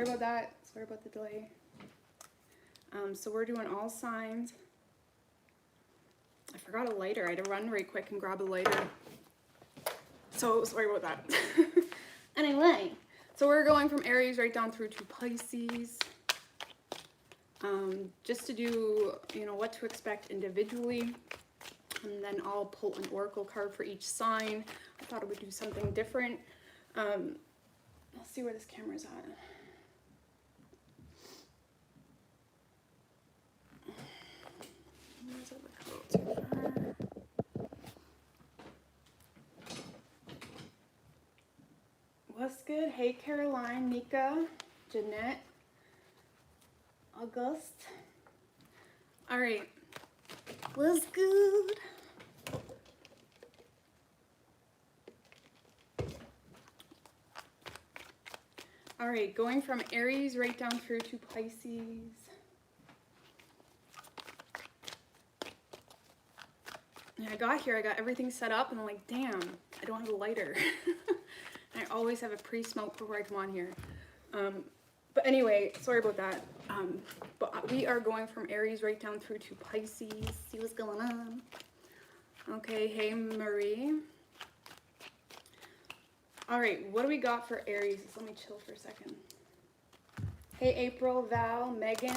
sorry about that. Sorry about the delay. So we're doing all signs. I forgot a lighter. I had to run right quick and grab a lighter. So sorry about that. Anyway, so we're going from Aries right down through to Pisces. Just to do, you know, what to expect individually. And then I'll pull an oracle card for each sign. I thought I would do something different. Let's see where this camera's at. Where's it look too far? What's good? Hey, Caroline, Mika, Jeanette, August. All right. What's good? All right, going from Aries right down through to Pisces. And I got here, I got everything set up, and I'm like, damn, I don't have a lighter. I always have a pre-smoke before I come on here. But anyway, sorry about that. But we are going from Aries right down through to Pisces. See what's going on. Okay, hey Marie. All right, what do we got for Aries? Let me chill for a second. Hey April, Val, Megan,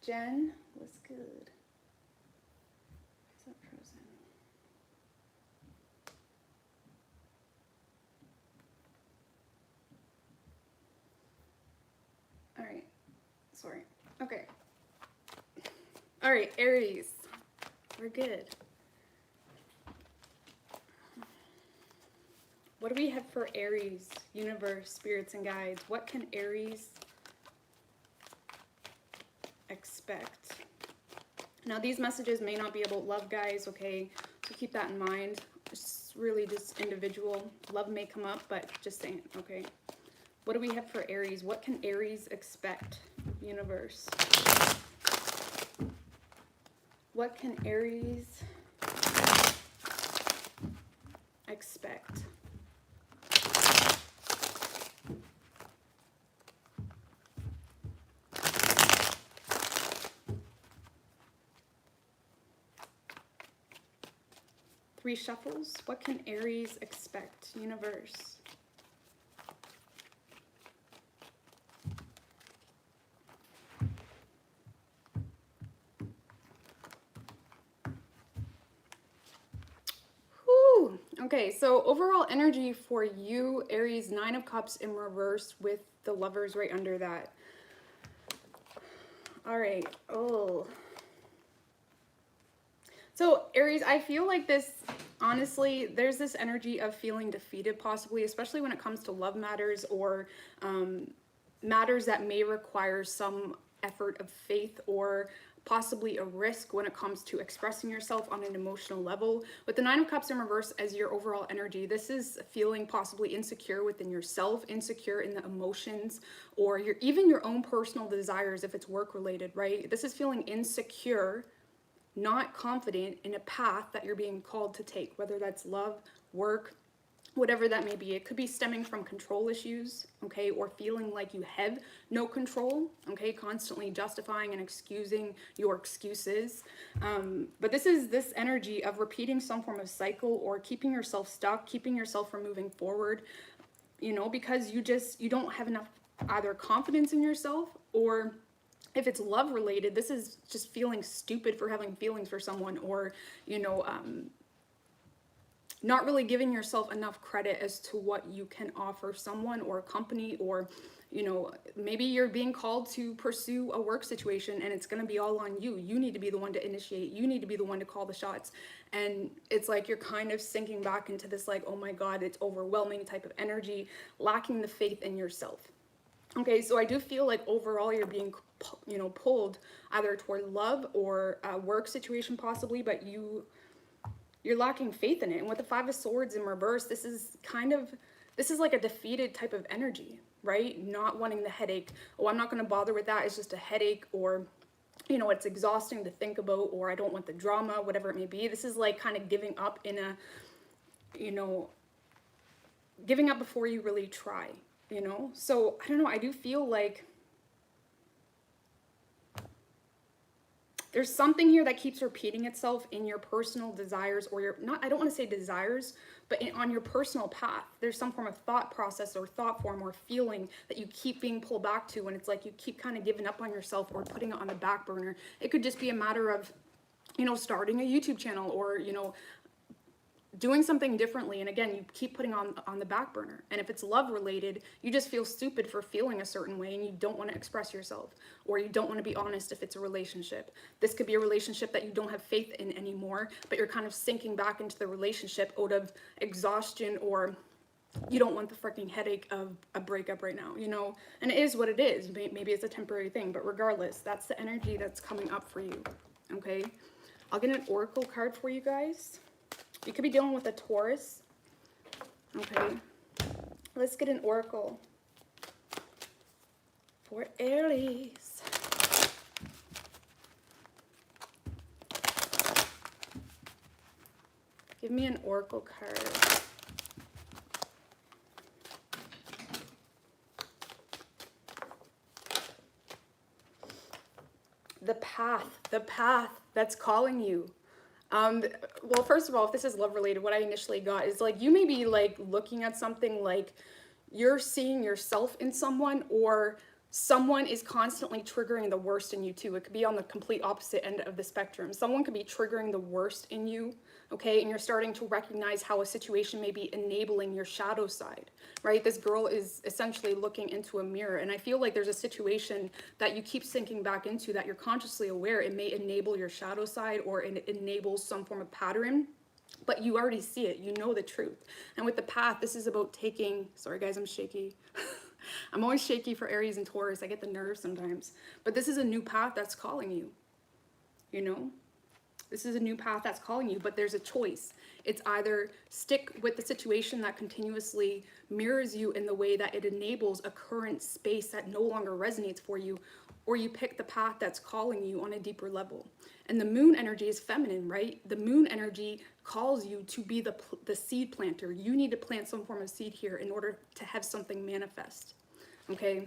Jen, what's good? Is that frozen? All right, sorry. Okay. All right, Aries, we're good. What do we have for Aries, universe, spirits, and guides? What can Aries expect? Now, these messages may not be about love, guys, okay? So keep that in mind. It's really just individual. Love may come up, but just saying, okay? What do we have for Aries? What can Aries expect, universe? What can Aries expect? Three shuffles. What can Aries expect, universe? Whew. Okay, so overall energy for you, Aries, 9 of Cups in reverse with the Lovers right under that. All right. Oh. So Aries, I feel like this, honestly, there's this energy of feeling defeated possibly, especially when it comes to love matters or matters that may require some effort of faith or possibly a risk when it comes to expressing yourself on an emotional level. With the 9 of Cups in reverse as your overall energy, this is feeling possibly insecure within yourself, insecure in the emotions, or even your own personal desires if it's work related, right? This is feeling insecure, not confident in a path that you're being called to take, whether that's love, work, whatever that may be. It could be stemming from control issues, okay, or feeling like you have no control, okay, constantly justifying and excusing your excuses. But this is this energy of repeating some form of cycle or keeping yourself stuck, keeping yourself from moving forward, you know, because you don't have enough either confidence in yourself, or if it's love related, this is just feeling stupid for having feelings for someone, or, you know, not really giving yourself enough credit as to what you can offer someone or a company, or, you know, maybe you're being called to pursue a work situation and it's going to be all on you. You need to be the one to initiate. You need to be the one to call the shots. And it's like you're kind of sinking back into this like, oh my God, it's overwhelming type of energy, lacking the faith in yourself. Okay, so I do feel like overall you're being, you know, pulled either toward love or a work situation possibly, but you're lacking faith in it. And with the 5 of Swords in reverse, this is like a defeated type of energy, right? Not wanting the headache. Oh, I'm not going to bother with that. It's just a headache, or, you know, it's exhausting to think about, or I don't want the drama, whatever it may be. This is like kind of giving up in a, you know, giving up before you really try. you know? So I don't know, I do feel like there's something here that keeps repeating itself in your personal desires, or your, not, I don't want to say desires, but on your personal path. There's some form of thought process or thought form or feeling that you keep being pulled back to, and it's like you keep kind of giving up on yourself or putting it on the back burner. It could just be a matter of, you know, starting a YouTube channel, or, you know, doing something differently, and again, you keep putting on the back burner. And if it's love related, you just feel stupid for feeling a certain way, and you don't want to express yourself, or you don't want to be honest if it's a relationship. This could be a relationship that you don't have faith in anymore, but you're kind of sinking back into the relationship out of exhaustion, or you don't want the freaking headache of a breakup right now, you know? And it is what it is. Maybe it's a temporary thing, but regardless, that's the energy that's coming up for you, okay? I'll get an oracle card for you guys. You could be dealing with a Taurus. Okay. Let's get an oracle for Aries. Give me an oracle card. The path that's calling you. Well, first of all, if this is love related, what I initially got is like, you may be like looking at something like you're seeing yourself in someone, or someone is constantly triggering the worst in you too. It could be on the complete opposite end of the spectrum. Someone could be triggering the worst in you, okay? And you're starting to recognize how a situation may be enabling your shadow side, right? This girl is essentially looking into a mirror, and I feel like there's a situation that you keep sinking back into that you're consciously aware it may enable your shadow side, or it enables some form of pattern, but you already see it, you know the truth. And with the path, this is about taking, sorry guys, I'm shaky. I'm always shaky for Aries and Taurus. I get the nerves sometimes. But this is a new path that's calling you, you know? This is a new path that's calling you, but there's a choice. It's either stick with the situation that continuously mirrors you in the way that it enables a current space that no longer resonates for you, or you pick the path that's calling you on a deeper level. And the moon energy is feminine, right? The moon energy calls you to be the seed planter. You need to plant some form of seed here in order to have something manifest, okay?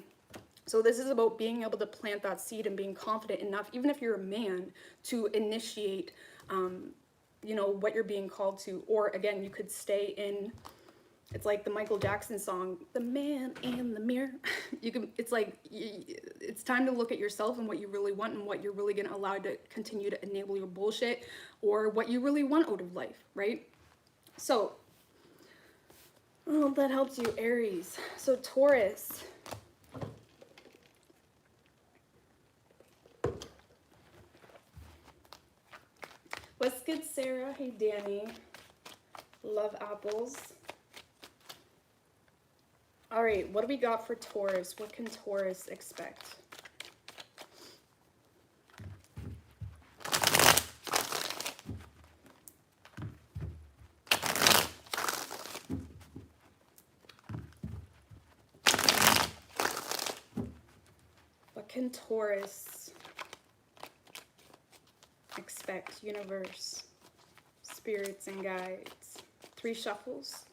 So this is about being able to plant that seed and being confident enough, even if you're a man, to initiate, you know, what you're being called to. Or again, you could stay in, it's like the Michael Jackson song, The Man in the Mirror. You can, it's like, it's time to look at yourself and what you really want, and what you're really going to allow to continue to enable your bullshit, or what you really want out of life, right? So, I hope that helps you, Aries. So Taurus. What's good, Sarah? Hey, Danny. Love apples. All right, what do we got for Taurus? What can Taurus expect? What can Taurus expect? Universe, spirits, and guides. 3 shuffles.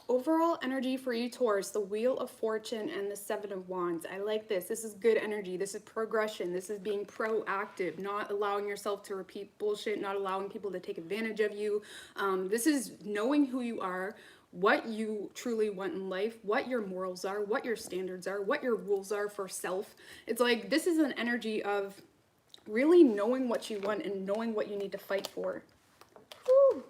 Overall energy for you, Taurus, the Wheel of Fortune and the 7 of Wands. I like this. This is good energy. This is progression. This is being proactive, not allowing yourself to repeat bullshit, not allowing people to take advantage of you. This is knowing who you are, what you truly want in life, what your morals are, what your standards are, what your rules are for self. It's like, this is an energy of really knowing what you want and knowing what you need to fight for. Whew.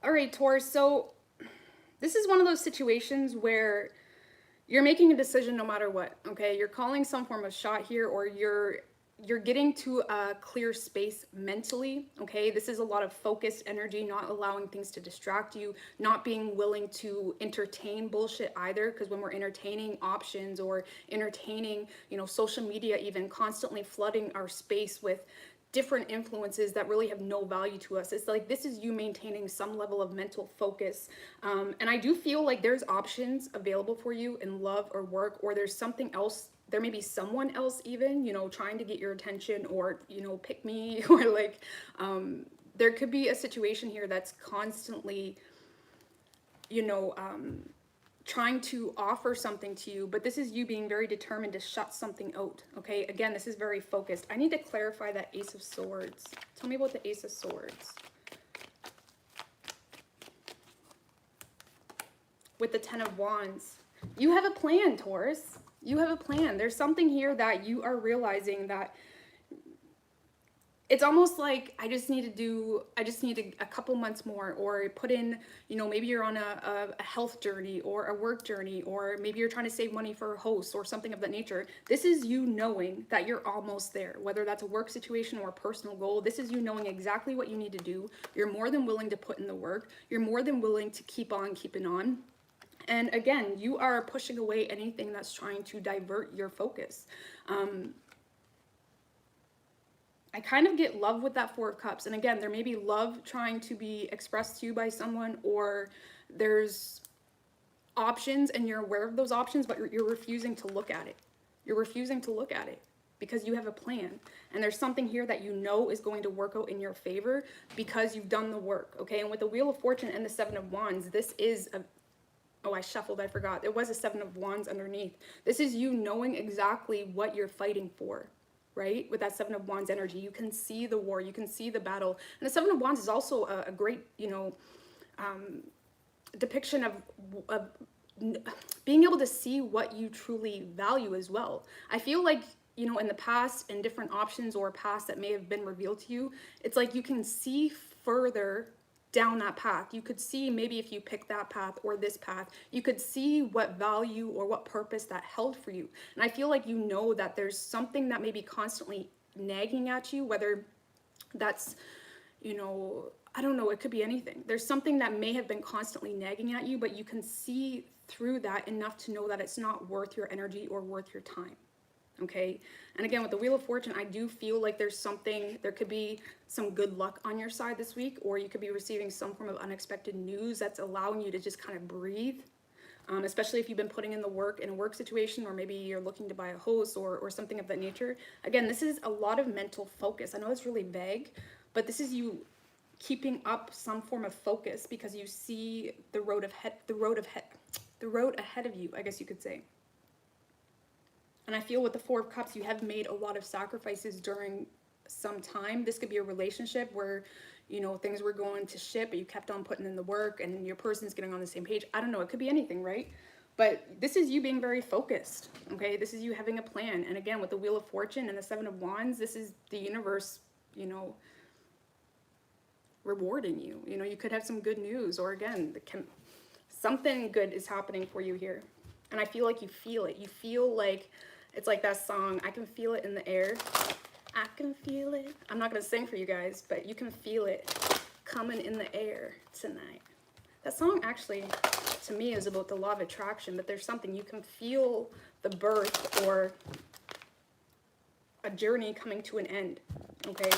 All right, Taurus, so this is one of those situations where you're making a decision no matter what, okay? You're calling some form of shot here, or you're, you're getting to a clear space mentally, okay? This is a lot of focused energy, not allowing things to distract you, not being willing to entertain bullshit either, because when we're entertaining options or entertaining, you know, social media, even constantly flooding our space with different influences that really have no value to us. It's like, this is you maintaining some level of mental focus. And I do feel like there's options available for you in love or work, or there's something else. There may be someone else even, you know, trying to get your attention, or, you know, pick me, or like, there could be a situation here that's constantly, you know, trying to offer something to you, but this is you being very determined to shut something out, okay? Again, this is very focused. I need to clarify that Ace of Swords. Tell me about the Ace of Swords. With the Ten of Wands. You have a plan, Taurus. You have a plan. There's something here that you are realizing that it's almost like I just need a couple months more, or put in, you know, maybe you're on a health journey or a work journey, or maybe you're trying to save money for a host or something of that nature. This is you knowing that you're almost there, whether that's a work situation or a personal goal. This is you knowing exactly what you need to do. You're more than willing to put in the work. You're more than willing to keep on keeping on. And again, you are pushing away anything that's trying to divert your focus. I kind of get love with that Four of Cups. And again, there may be love trying to be expressed to you by someone, or there's options and you're aware of those options, but you're refusing to look at it. You're refusing to look at it because you have a plan. And there's something here that you know is going to work out in your favor because you've done the work, okay? And with the Wheel of Fortune and the Seven of Wands, this is a... Oh, I shuffled, I forgot. There was a Seven of Wands underneath. This is you knowing exactly what you're fighting for, right? With that Seven of Wands energy, you can see the war, you can see the battle. And the Seven of Wands is also a great, you know, depiction of being able to see what you truly value as well. I feel like, you know, in the past, in different options or past that may have been revealed to you, it's like you can see further down that path. You could see maybe if you pick that path or this path, you could see what value or what purpose that held for you. And I feel like you know that there's something that may be constantly nagging at you, whether that's, you know, I don't know, it could be anything. There's something that may have been constantly nagging at you, but you can see through that enough to know that it's not worth your energy or worth your time. Okay, and again, with the Wheel of Fortune, I do feel like there could be some good luck on your side this week, or you could be receiving some form of unexpected news that's allowing you to just kind of breathe, especially if you've been putting in the work in a work situation, or maybe you're looking to buy a house or something of that nature. Again, this is a lot of mental focus. I know it's really vague, but this is you keeping up some form of focus because you see the road ahead of you, I guess you could say. And I feel with the Four of Cups, you have made a lot of sacrifices during some time. This could be a relationship where, you know, things were going to shit, but you kept on putting in the work and your person's getting on the same page. I don't know. It could be anything, right? But this is you being very focused, okay? This is you having a plan. And again, with the Wheel of Fortune and the Seven of Wands, this is the universe, you know, rewarding you. You know, you could have some good news, or again, something good is happening for you here. And I feel like you feel it. You feel like... It's like that song, I can feel it in the air. I can feel it. I'm not going to sing for you guys, but you can feel it coming in the air tonight. That song actually, to me, is about the law of attraction, but there's something, you can feel the birth or a journey coming to an end, okay?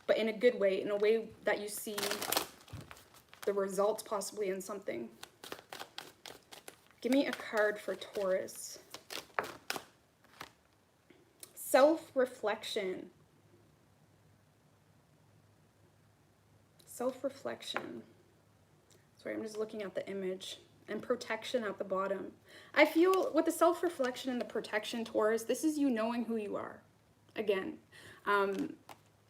But in a good way, in a way that you see the results possibly in something. Give me a card for Taurus. Self-reflection. Self-reflection. Sorry, I'm just looking at the image. And protection at the bottom. I feel with the self-reflection and the protection, Taurus, this is you knowing who you are. Again. And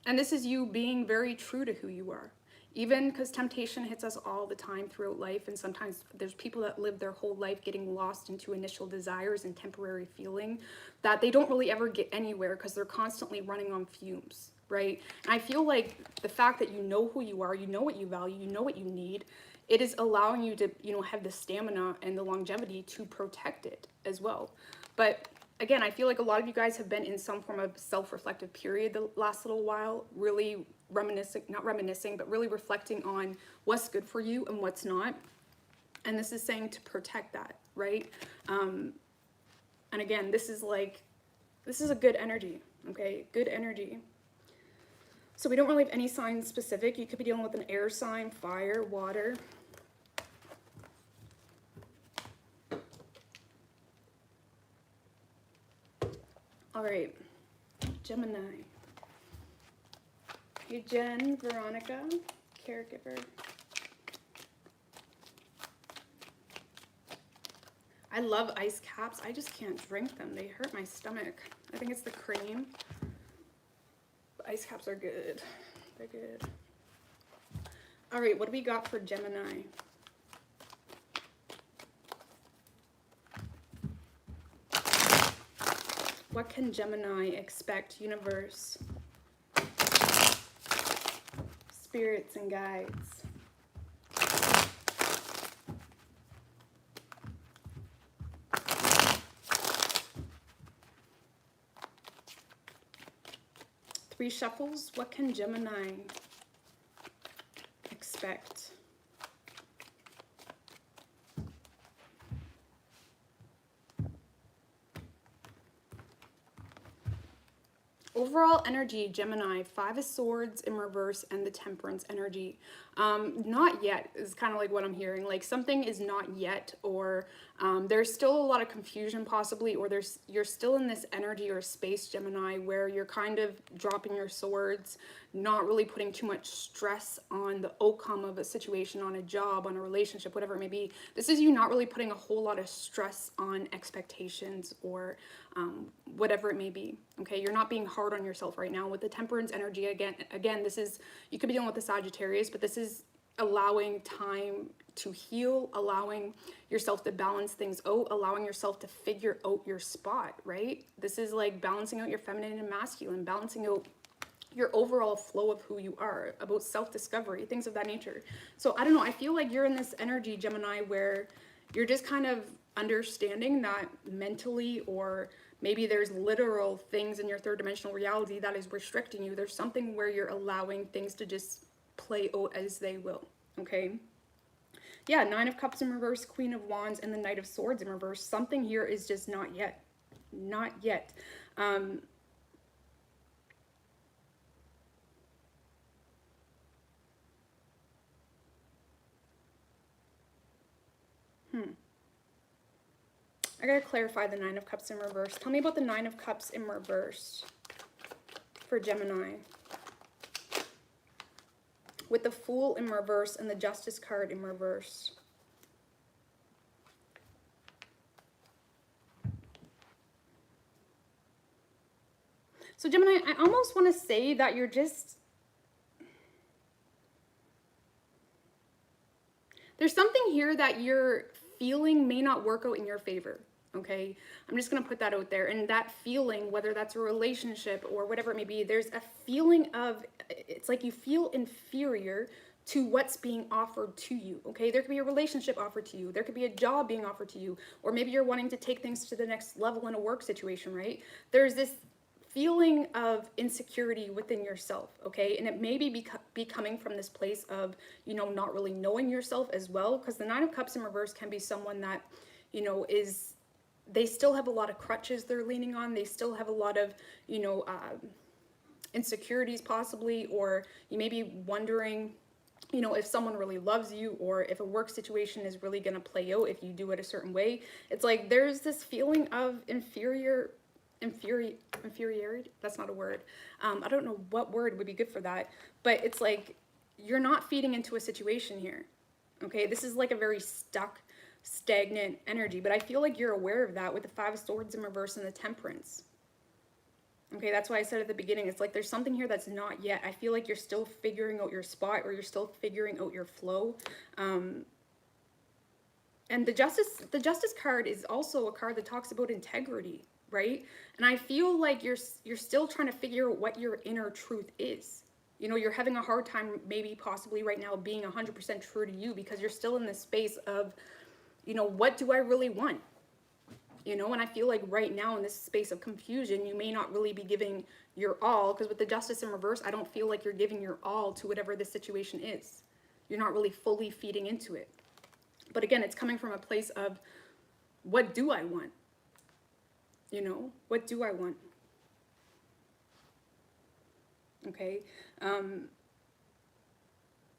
this is you being very true to who you are. Even because temptation hits us all the time throughout life, and sometimes there's people that live their whole life getting lost into initial desires and temporary feeling that they don't really ever get anywhere because they're constantly running on fumes, right? And I feel like the fact that you know who you are, you know what you value, you know what you need, it is allowing you to, you know, have the stamina and the longevity to protect it as well. But again, I feel like a lot of you guys have been in some form of self-reflective period the last little while, really reminiscing, not reminiscing, but really reflecting on what's good for you and what's not. And this is saying to protect that, right? And again, this is a good energy, okay? Good energy. So we don't really have any sign specific. You could be dealing with an air sign, fire, water. All right, Gemini. Hey, Jen, Veronica, caregiver. I love ice caps. I just can't drink them. They hurt my stomach. I think it's the cream. But ice caps are good. They're good. All right, what do we got for Gemini? What can Gemini expect, universe, spirits and guides? Three shuffles. What can Gemini expect? Overall energy, Gemini, Five of Swords in reverse and the Temperance energy. Not yet is kind of like what I'm hearing. Like something is not yet, or there's still a lot of confusion possibly, or you're still in this energy or space, Gemini, where you're kind of dropping your swords, not really putting too much stress on the outcome of a situation, on a job, on a relationship, whatever it may be. This is you not really putting a whole lot of stress on expectations or whatever it may be. Okay, you're not being hard on yourself right now with the Temperance energy. Again, this is, you could be dealing with the Sagittarius, but this is allowing time to heal, allowing yourself to balance things out, allowing yourself to figure out your spot, right? This is like balancing out your feminine and masculine, balancing out your overall flow of who you are, about self-discovery, things of that nature. So I don't know, I feel like you're in this energy, Gemini, where you're just kind of understanding that mentally, or maybe there's literal things in your third dimensional reality that is restricting you. There's something where you're allowing things to just play out as they will, okay? Yeah, Nine of Cups in reverse, Queen of Wands, and the Knight of Swords in reverse. Something here is just not yet. Not yet. I gotta clarify the Nine of Cups in reverse. Tell me about the Nine of Cups in reverse for Gemini. With the Fool in reverse and the Justice card in reverse. So Gemini, I almost want to say that you're just... There's something here that you're feeling may not work out in your favor, okay? I'm just going to put that out there. And that feeling, whether that's a relationship or whatever it may be, there's a feeling of, it's like you feel inferior to what's being offered to you, okay? There could be a relationship offered to you. There could be a job being offered to you. Or maybe you're wanting to take things to the next level in a work situation, right? There's this feeling of insecurity within yourself, okay? And it may be coming from this place of, you know, not really knowing yourself as well, because the Nine of Cups in reverse can be someone that, you know, they still have a lot of crutches they're leaning on. They still have a lot of, you know, insecurities possibly, or you may be wondering, you know, if someone really loves you, or if a work situation is really going to play out if you do it a certain way. It's like there's this feeling of inferiority. That's not a word. I don't know what word would be good for that, but it's like you're not feeding into a situation here, okay? This is like a very stuck, stagnant energy, but I feel like you're aware of that with the Five of Swords in reverse and the Temperance. Okay, that's why I said at the beginning, it's like there's something here that's not yet. I feel like you're still figuring out your spot, or you're still figuring out your flow. And the Justice card is also a card that talks about integrity, right? And I feel like you're still trying to figure out what your inner truth is. You know, you're having a hard time maybe possibly right now being 100% true to you, because you're still in this space of, you know, what do I really want? you know? And I feel like right now in this space of confusion, you may not really be giving your all, because with the Justice in reverse, I don't feel like you're giving your all to whatever the situation is. You're not really fully feeding into it. But again, it's coming from a place of, what do I want? You know, what do I want? Okay.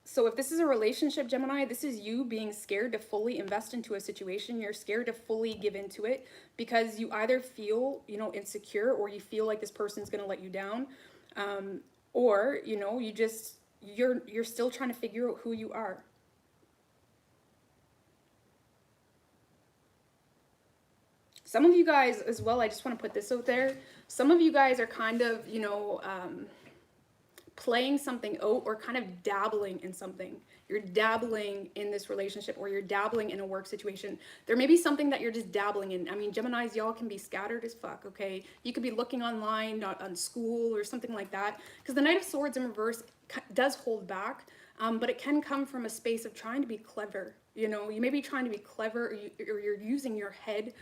So if this is a relationship, Gemini, this is you being scared to fully invest into a situation. You're scared to fully give into it because you either feel, you know, insecure, or you feel like this person's going to let you down. Or, you know, you're still trying to figure out who you are. Some of you guys as well, I just want to put this out there. Some of you guys are kind of, you know, playing something out, or kind of dabbling in something. You're dabbling in this relationship, or you're dabbling in a work situation. There may be something that you're just dabbling in. I mean, Geminis, y'all can be scattered as fuck, okay? You could be looking online, not on school or something like that. Because the Knight of Swords in reverse does hold back, but it can come from a space of trying to be clever. You know, you may be trying to be clever, or you're using your head.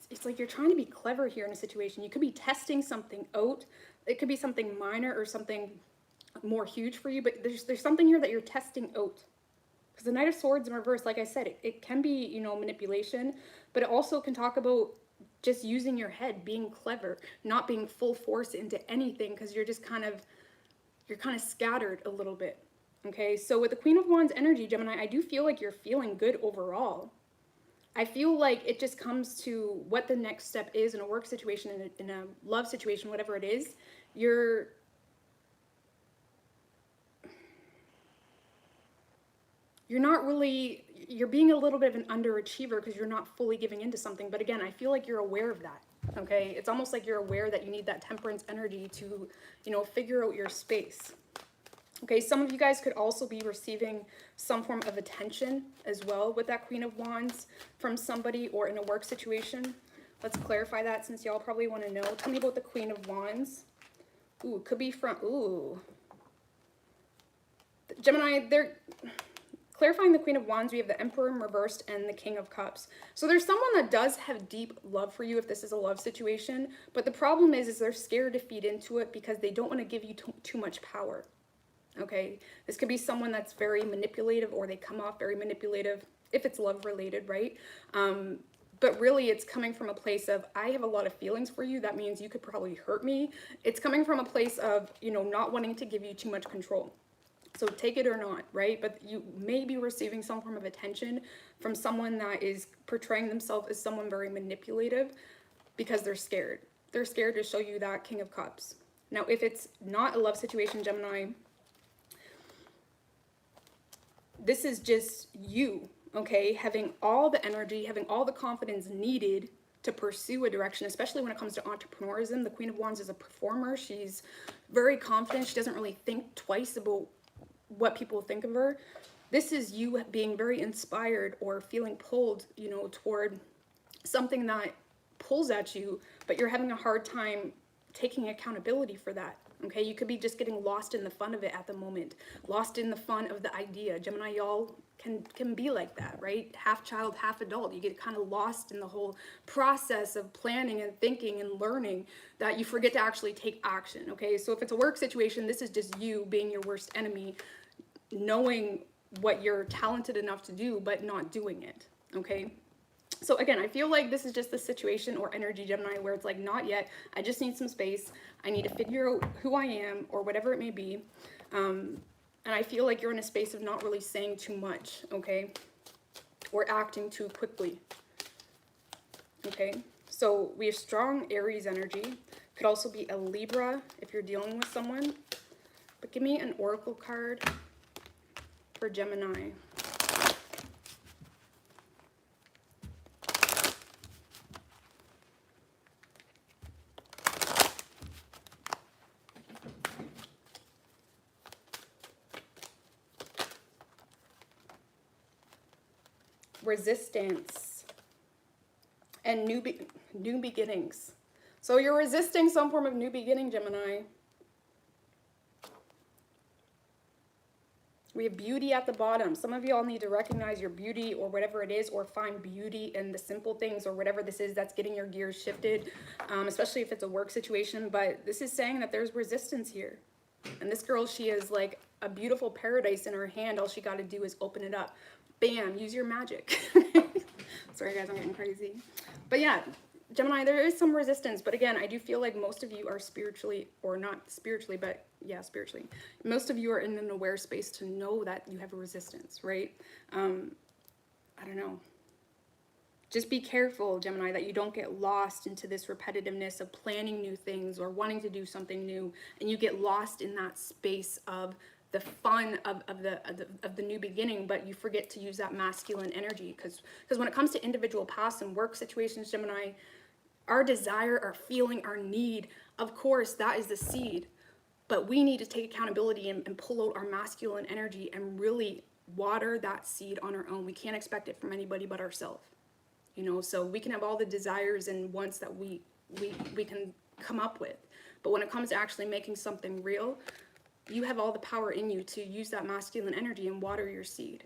It's like you're trying to be clever here in a situation. You could be testing something out. It could be something minor or something more huge for you, but there's something here that you're testing out. Because the Knight of Swords in reverse, like I said, it can be, you know, manipulation, but it also can talk about just using your head, being clever, not being full force into anything, because you're kind of scattered a little bit. Okay, so with the Queen of Wands energy, Gemini, I do feel like you're feeling good overall. I feel like it just comes to what the next step is in a work situation, in a love situation, whatever it is. You're not really, you're being a little bit of an underachiever because you're not fully giving into something. But again, I feel like you're aware of that. Okay, it's almost like you're aware that you need that Temperance energy to, you know, figure out your space. Okay, some of you guys could also be receiving some form of attention as well with that Queen of Wands from somebody, or in a work situation. Let's clarify that, since y'all probably want to know. Tell me about the Queen of Wands. Ooh, could be from, ooh. Gemini, they're clarifying the Queen of Wands. We have the Emperor in reversed and the King of Cups. So there's someone that does have deep love for you if this is a love situation. But the problem is they're scared to feed into it because they don't want to give you too much power. Okay, this could be someone that's very manipulative, or they come off very manipulative if it's love related, right? But really it's coming from a place of, I have a lot of feelings for you. That means you could probably hurt me. It's coming from a place of, you know, not wanting to give you too much control. So take it or not, right? But you may be receiving some form of attention from someone that is portraying themselves as someone very manipulative because they're scared. They're scared to show you that King of Cups. Now, if it's not a love situation, Gemini, this is just you, okay? Having all the energy, having all the confidence needed to pursue a direction, especially when it comes to entrepreneurism. The Queen of Wands is a performer. She's very confident. She doesn't really think twice about what people think of her. This is you being very inspired or feeling pulled, you know, toward something that pulls at you, but you're having a hard time taking accountability for that. Okay, you could be just getting lost in the fun of it at the moment, lost in the fun of the idea. Gemini, y'all can be like that, right? Half child, half adult. You get kind of lost in the whole process of planning and thinking and learning that you forget to actually take action. Okay, so if it's a work situation, this is just you being your worst enemy, knowing what you're talented enough to do, but not doing it. Okay. So again, I feel like this is just the situation or energy, Gemini, where it's like, not yet. I just need some space. I need to figure out who I am, or whatever it may be. And I feel like you're in a space of not really saying too much, okay? Or acting too quickly. Okay, so we have strong Aries energy. Could also be a Libra if you're dealing with someone. But give me an oracle card for Gemini. Resistance and new beginnings. So you're resisting some form of new beginning, Gemini. We have beauty at the bottom. Some of y'all need to recognize your beauty or whatever it is, or find beauty in the simple things or whatever this is that's getting your gears shifted, especially if it's a work situation. But this is saying that there's resistance here. And this girl, she is like a beautiful paradise in her hand. All she got to do is open it up. Bam, use your magic. Sorry guys, I'm getting crazy. But yeah, Gemini, there is some resistance. But again, I do feel like most of you are spiritually, or not spiritually, but yeah, spiritually. Most of you are in an aware space to know that you have a resistance, right? I don't know. Just be careful, Gemini, that you don't get lost into this repetitiveness of planning new things or wanting to do something new, and you get lost in that space of the fun of the new beginning, but you forget to use that masculine energy. Because when it comes to individual paths and work situations, Gemini, our desire, our feeling, our need, of course, that is the seed. But we need to take accountability and pull out our masculine energy and really water that seed on our own. We can't expect it from anybody but ourselves. You know, so we can have all the desires and wants that we can come up with. But when it comes to actually making something real, you have all the power in you to use that masculine energy and water your seed.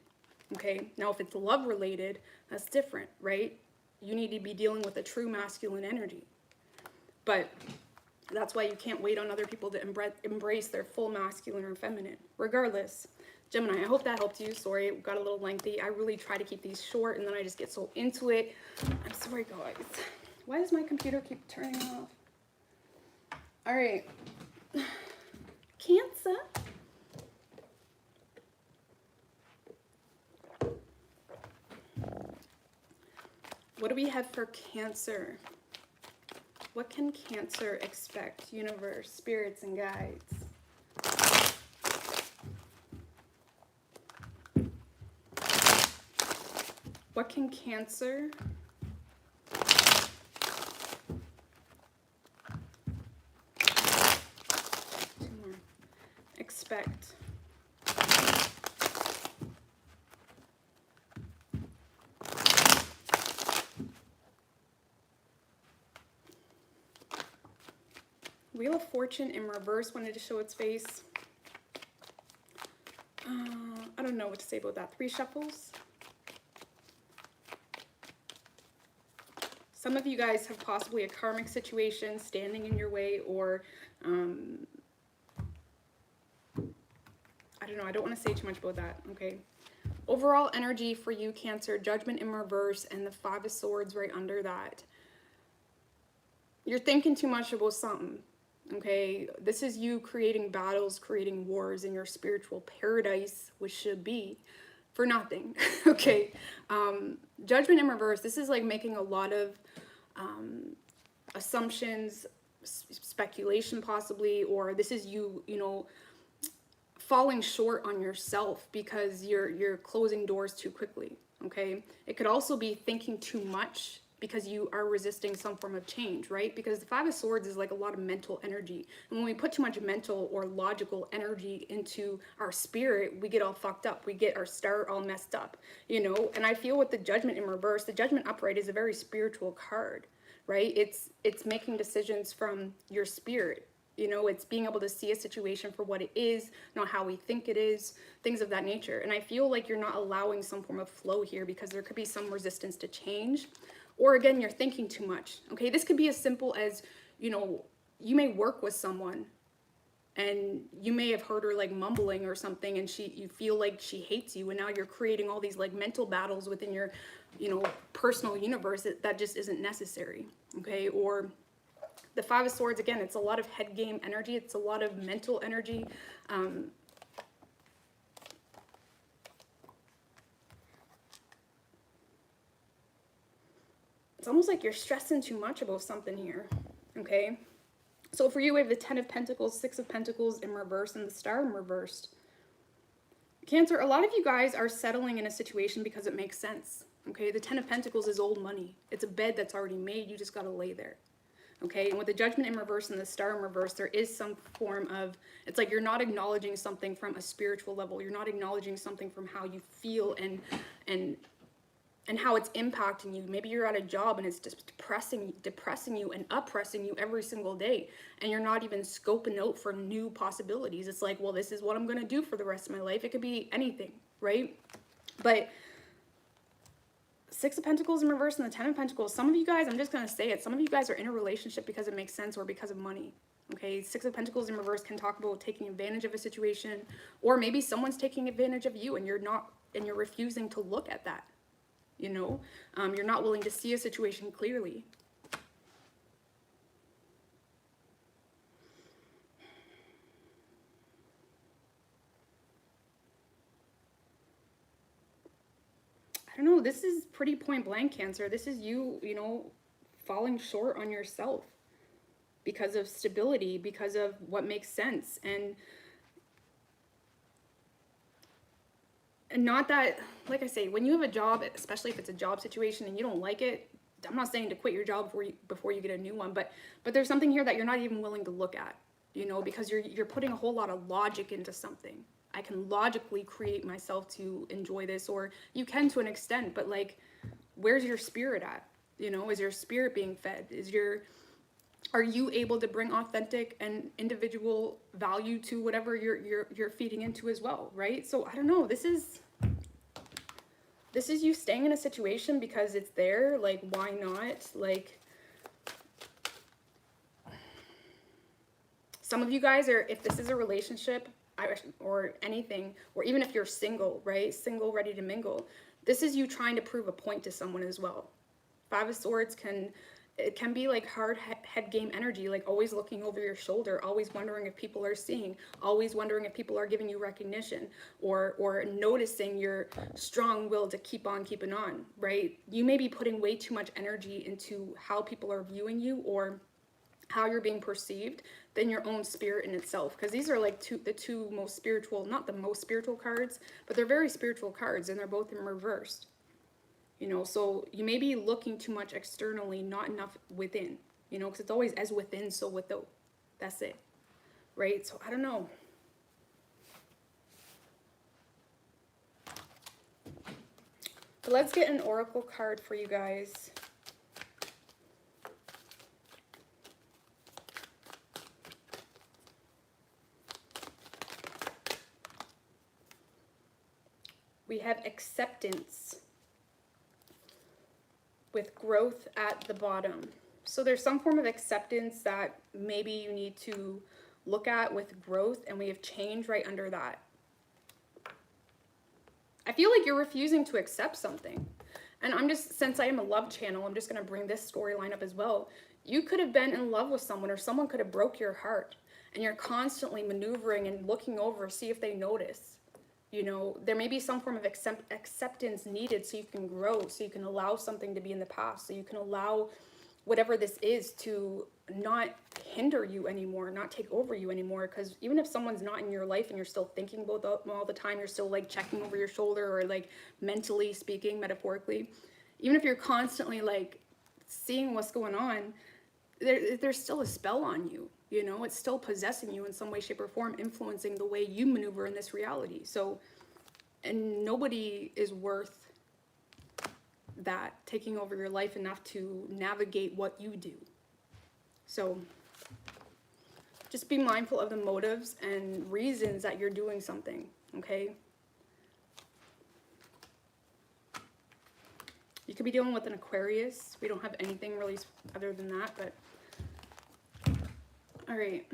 Okay, now if it's love related, that's different, right? You need to be dealing with a true masculine energy. But that's why you can't wait on other people to embrace their full masculine or feminine. Regardless, Gemini, I hope that helped you. Sorry, it got a little lengthy. I really try to keep these short and then I just get so into it. I'm sorry, guys. Why does my computer keep turning off? All right. Cancer. What do we have for Cancer? What can Cancer expect? Universe, spirits, and guides. What can Cancer expect? Wheel of Fortune in reverse wanted to show its face. I don't know what to say about that. 3 shuffles. Some of you guys have possibly a karmic situation standing in your way, or I don't know. I don't want to say too much about that. Okay. Overall energy for you, Cancer, Judgment in reverse and the 5 of Swords right under that. You're thinking too much about something. Okay, this is you creating battles, creating wars in your spiritual paradise, which should be for nothing. Okay, Judgment in reverse, this is like making a lot of assumptions, speculation possibly, or this is you, you know, falling short on yourself because you're closing doors too quickly. Okay, it could also be thinking too much because you are resisting some form of change, right? Because the 5 of Swords is like a lot of mental energy. And when we put too much mental or logical energy into our spirit, we get all fucked up. We get our star all messed up, you know? And I feel with the Judgment in reverse, the Judgment upright is a very spiritual card, right? It's making decisions from your spirit. You know, it's being able to see a situation for what it is, not how we think it is, things of that nature. And I feel like you're not allowing some form of flow here because there could be some resistance to change. Or again, you're thinking too much. Okay, this could be as simple as, you know, you may work with someone and you may have heard her like mumbling or something, and you feel like she hates you, and now you're creating all these like mental battles within your, you know, personal universe that just isn't necessary. Okay, or the 5 of Swords, again, it's a lot of head game energy. It's a lot of mental energy. It's almost like you're stressing too much about something here, okay? So for you, we have the 10 of Pentacles, 6 of Pentacles in reverse, and the Star in reversed. Cancer, a lot of you guys are settling in a situation because it makes sense, okay? The 10 of Pentacles is old money. It's a bed that's already made. You just got to lay there, okay? And with the Judgment in reverse and the Star in reverse, there is some form of, it's like you're not acknowledging something from a spiritual level. You're not acknowledging something from how you feel and and how it's impacting you. Maybe you're at a job and it's just depressing you and oppressing you every single day, and you're not even scoping out for new possibilities. It's like, well, this is what I'm going to do for the rest of my life. It could be anything, right? But Six of Pentacles in reverse and the Ten of Pentacles, some of you guys, I'm just going to say it, some of you guys are in a relationship because it makes sense or because of money. Okay, Six of Pentacles in reverse can talk about taking advantage of a situation, or maybe someone's taking advantage of you and you're refusing to look at that. You know, you're not willing to see a situation clearly. I don't know, this is pretty point blank, Cancer. This is you, you know, falling short on yourself because of stability, because of what makes sense. And not that, like I say, when you have a job, especially if it's a job situation and you don't like it, I'm not saying to quit your job before you get a new one, but there's something here that you're not even willing to look at, you know, because you're putting a whole lot of logic into something. I can logically create myself to enjoy this, or you can to an extent, but like, where's your spirit at? You know, is your spirit being fed? Are you able to bring authentic and individual value to whatever you're feeding into as well, right? So I don't know, this is you staying in a situation because it's there. Like, why not? Like, some of you guys are, if this is a relationship or anything, or even if you're single, right? Single, ready to mingle. This is you trying to prove a point to someone as well. Five of Swords it can be like hard head game energy, like always looking over your shoulder, always wondering if people are seeing, always wondering if people are giving you recognition, or noticing your strong will to keep on keeping on, right? You may be putting way too much energy into how people are viewing you or how you're being perceived than your own spirit in itself, because these are like the two most spiritual, not the most spiritual cards, but they're very spiritual cards, and they're both in reversed. You know, so you may be looking too much externally, not enough within, you know, because it's always as within, so without. That's it, right? So I don't know. But let's get an oracle card for you guys. We have acceptance with growth at the bottom. So there's some form of acceptance that maybe you need to look at with growth, and we have change right under that. I feel like you're refusing to accept something. And since I am a love channel, I'm just going to bring this storyline up as well. You could have been in love with someone, or someone could have broke your heart, and you're constantly maneuvering and looking over, see if they notice. You know, there may be some form of acceptance needed so you can grow, so you can allow something to be in the past, so you can allow whatever this is to not hinder you anymore, not take over you anymore. Because even if someone's not in your life and you're still thinking about them all the time, you're still like checking over your shoulder, or like mentally speaking, metaphorically, even if you're constantly like seeing what's going on, there's still a spell on you. You know, it's still possessing you in some way, shape, or form, influencing the way you maneuver in this reality. So, and nobody is worth that, taking over your life enough to navigate what you do. So, just be mindful of the motives and reasons that you're doing something, okay? You could be dealing with an Aquarius. We don't have anything really other than that, but all right.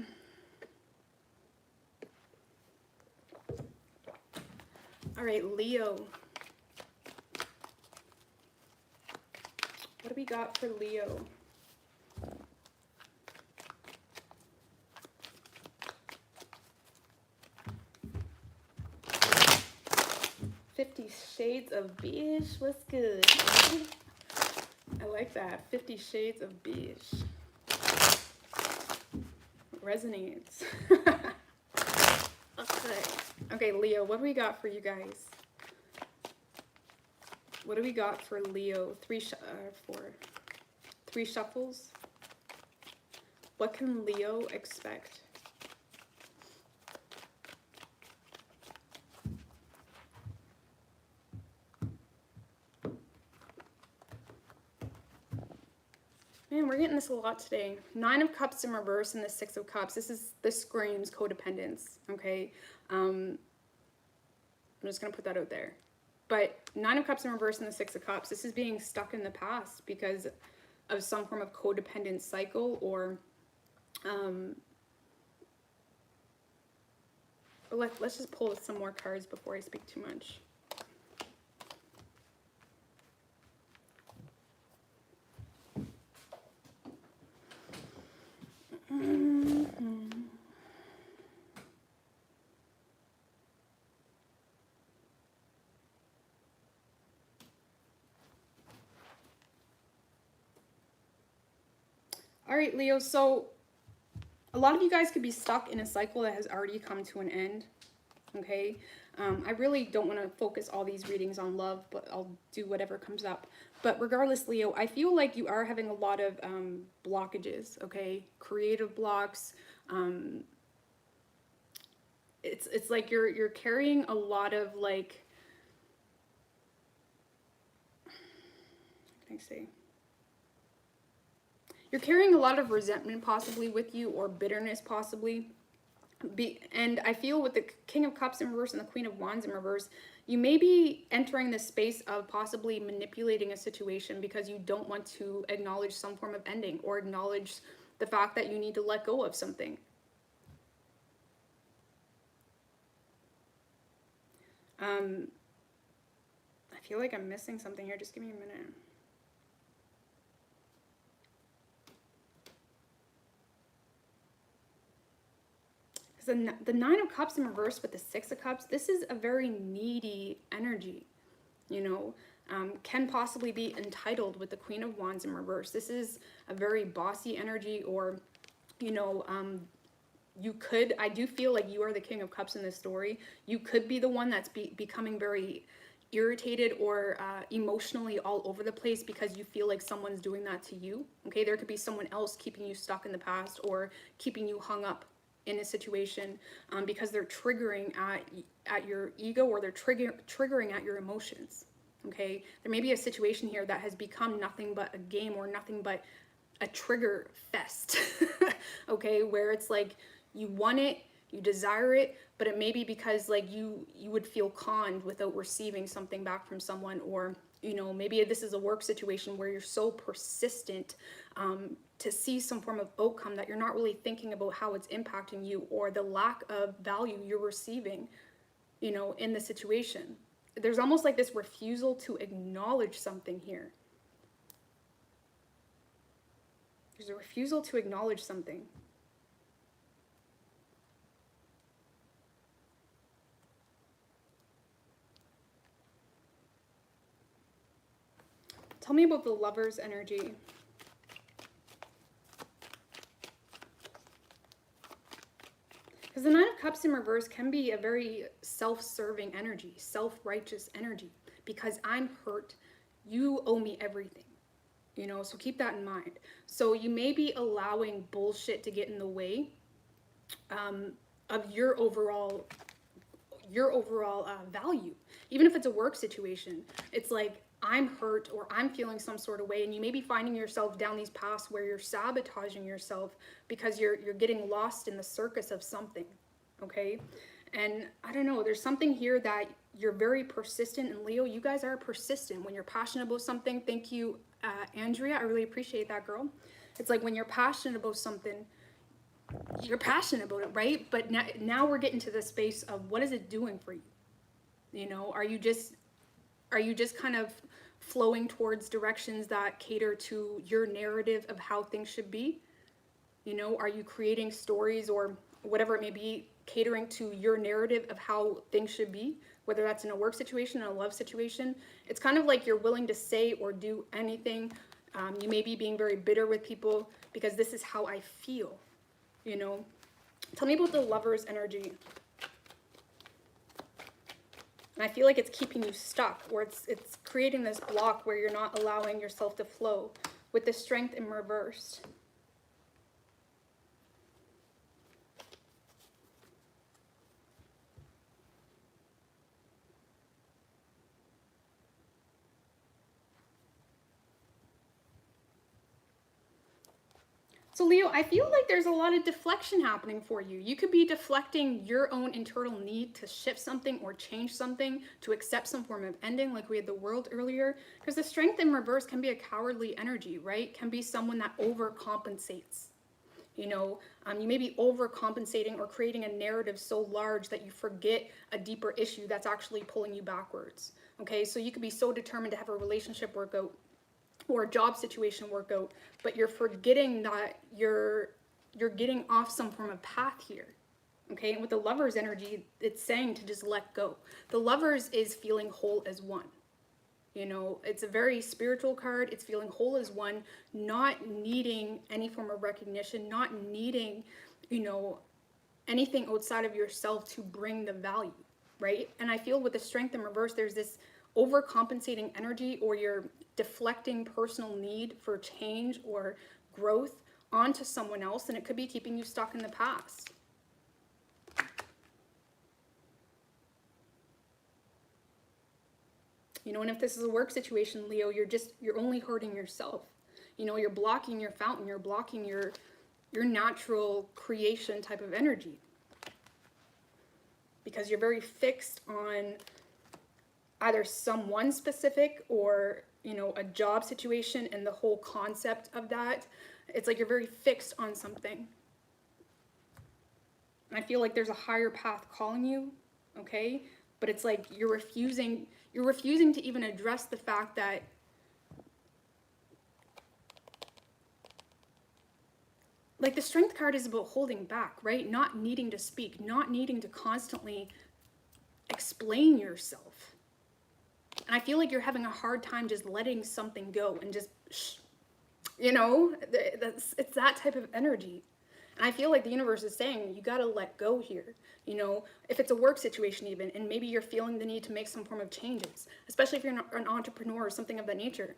All right, Leo. What do we got for Leo? Shades of beige. What's good? I like that. 50 Shades of beige. Resonates. Okay, Leo, what do we got for you guys? What do we got for Leo? Three shuffles. What can Leo expect? we're getting this a lot today. 9 of Cups in reverse and the 6 of Cups. This screams codependence, okay? I'm just going to put that out there. But 9 of Cups in reverse and the 6 of Cups, this is being stuck in the past because of some form of codependent cycle, or let's just pull some more cards before I speak too much. All right, Leo, so a lot of you guys could be stuck in a cycle that has already come to an end, okay? I really don't want to focus all these readings on love, but I'll do whatever comes up. But regardless, Leo, I feel like you are having a lot of blockages, okay? Creative blocks. It's like you're carrying a lot of, like, what can I say? You're carrying a lot of resentment possibly with you, or bitterness possibly. And I feel with the King of Cups in reverse and the Queen of Wands in reverse, you may be entering this space of possibly manipulating a situation because you don't want to acknowledge some form of ending, or acknowledge the fact that you need to let go of something. I feel like I'm missing something here. Just give me a minute. The 9 of Cups in reverse with the 6 of Cups, this is a very needy energy, you know, can possibly be entitled with the Queen of Wands in reverse. This is a very bossy energy, or, you know, I do feel like you are the King of Cups in this story. You could be the one that's becoming very irritated or emotionally all over the place because you feel like someone's doing that to you, okay? There could be someone else keeping you stuck in the past or keeping you hung up in a situation because they're triggering at your ego, or they're triggering at your emotions, okay? There may be a situation here that has become nothing but a game, or nothing but a trigger fest, okay? Where it's like you want it, you desire it, but it may be because like you would feel conned without receiving something back from someone, or, you know, maybe this is a work situation where you're so persistent to see some form of outcome that you're not really thinking about how it's impacting you, or the lack of value you're receiving, you know, in the situation. There's almost like this refusal to acknowledge something here. There's a refusal to acknowledge something. Tell me about the Lover's energy. Because the 9 of Cups in reverse can be a very self-serving energy, self-righteous energy. Because I'm hurt, you owe me everything. You know, so keep that in mind. So you may be allowing bullshit to get in the way of your overall value. Even if it's a work situation, it's like, I'm hurt, or I'm feeling some sort of way, and you may be finding yourself down these paths where you're sabotaging yourself because you're getting lost in the circus of something, okay? And I don't know, there's something here that you're very persistent, and Leo, you guys are persistent when you're passionate about something. Thank you, Andrea, I really appreciate that, girl. It's like when you're passionate about something, you're passionate about it, right? But now we're getting to the space of, what is it doing for you? You know, are you just kind of flowing towards directions that cater to your narrative of how things should be? You know, are you creating stories or whatever it may be, catering to your narrative of how things should be, whether that's in a work situation, in a love situation? It's kind of like you're willing to say or do anything. You may be being very bitter with people because this is how I feel, you know? Tell me about the Lover's energy. And I feel like it's keeping you stuck, or it's creating this block where you're not allowing yourself to flow with the Strength in reverse. So Leo, I feel like there's a lot of deflection happening for you. You could be deflecting your own internal need to shift something or change something, to accept some form of ending, like we had the World earlier. Because the Strength in reverse can be a cowardly energy, right? Can be someone that overcompensates. You know, you may be overcompensating or creating a narrative so large that you forget a deeper issue that's actually pulling you backwards. Okay, so you could be so determined to have a relationship work out or a job situation work out, but you're forgetting that you're getting off some form of path here. Okay, and with the Lover's energy, it's saying to just let go. The Lover's is feeling whole as one. You know, it's a very spiritual card. It's feeling whole as one, not needing any form of recognition, not needing, you know, anything outside of yourself to bring the value, right? And I feel with the Strength in reverse, there's this overcompensating energy, or you're deflecting personal need for change or growth onto someone else, and it could be keeping you stuck in the past. You know, and if this is a work situation, Leo, you're only hurting yourself. You know, you're blocking your fountain, you're blocking your natural creation type of energy. Because you're very fixed on either someone specific or, you know, a job situation and the whole concept of that. It's like you're very fixed on something. And I feel like there's a higher path calling you, okay? But it's like you're refusing to even address the fact that like the Strength card is about holding back, right? Not needing to speak, not needing to constantly explain yourself. And I feel like you're having a hard time just letting something go and just, you know, it's that type of energy. And I feel like the universe is saying, you got to let go here. You know, if it's a work situation even, and maybe you're feeling the need to make some form of changes, especially if you're an entrepreneur or something of that nature,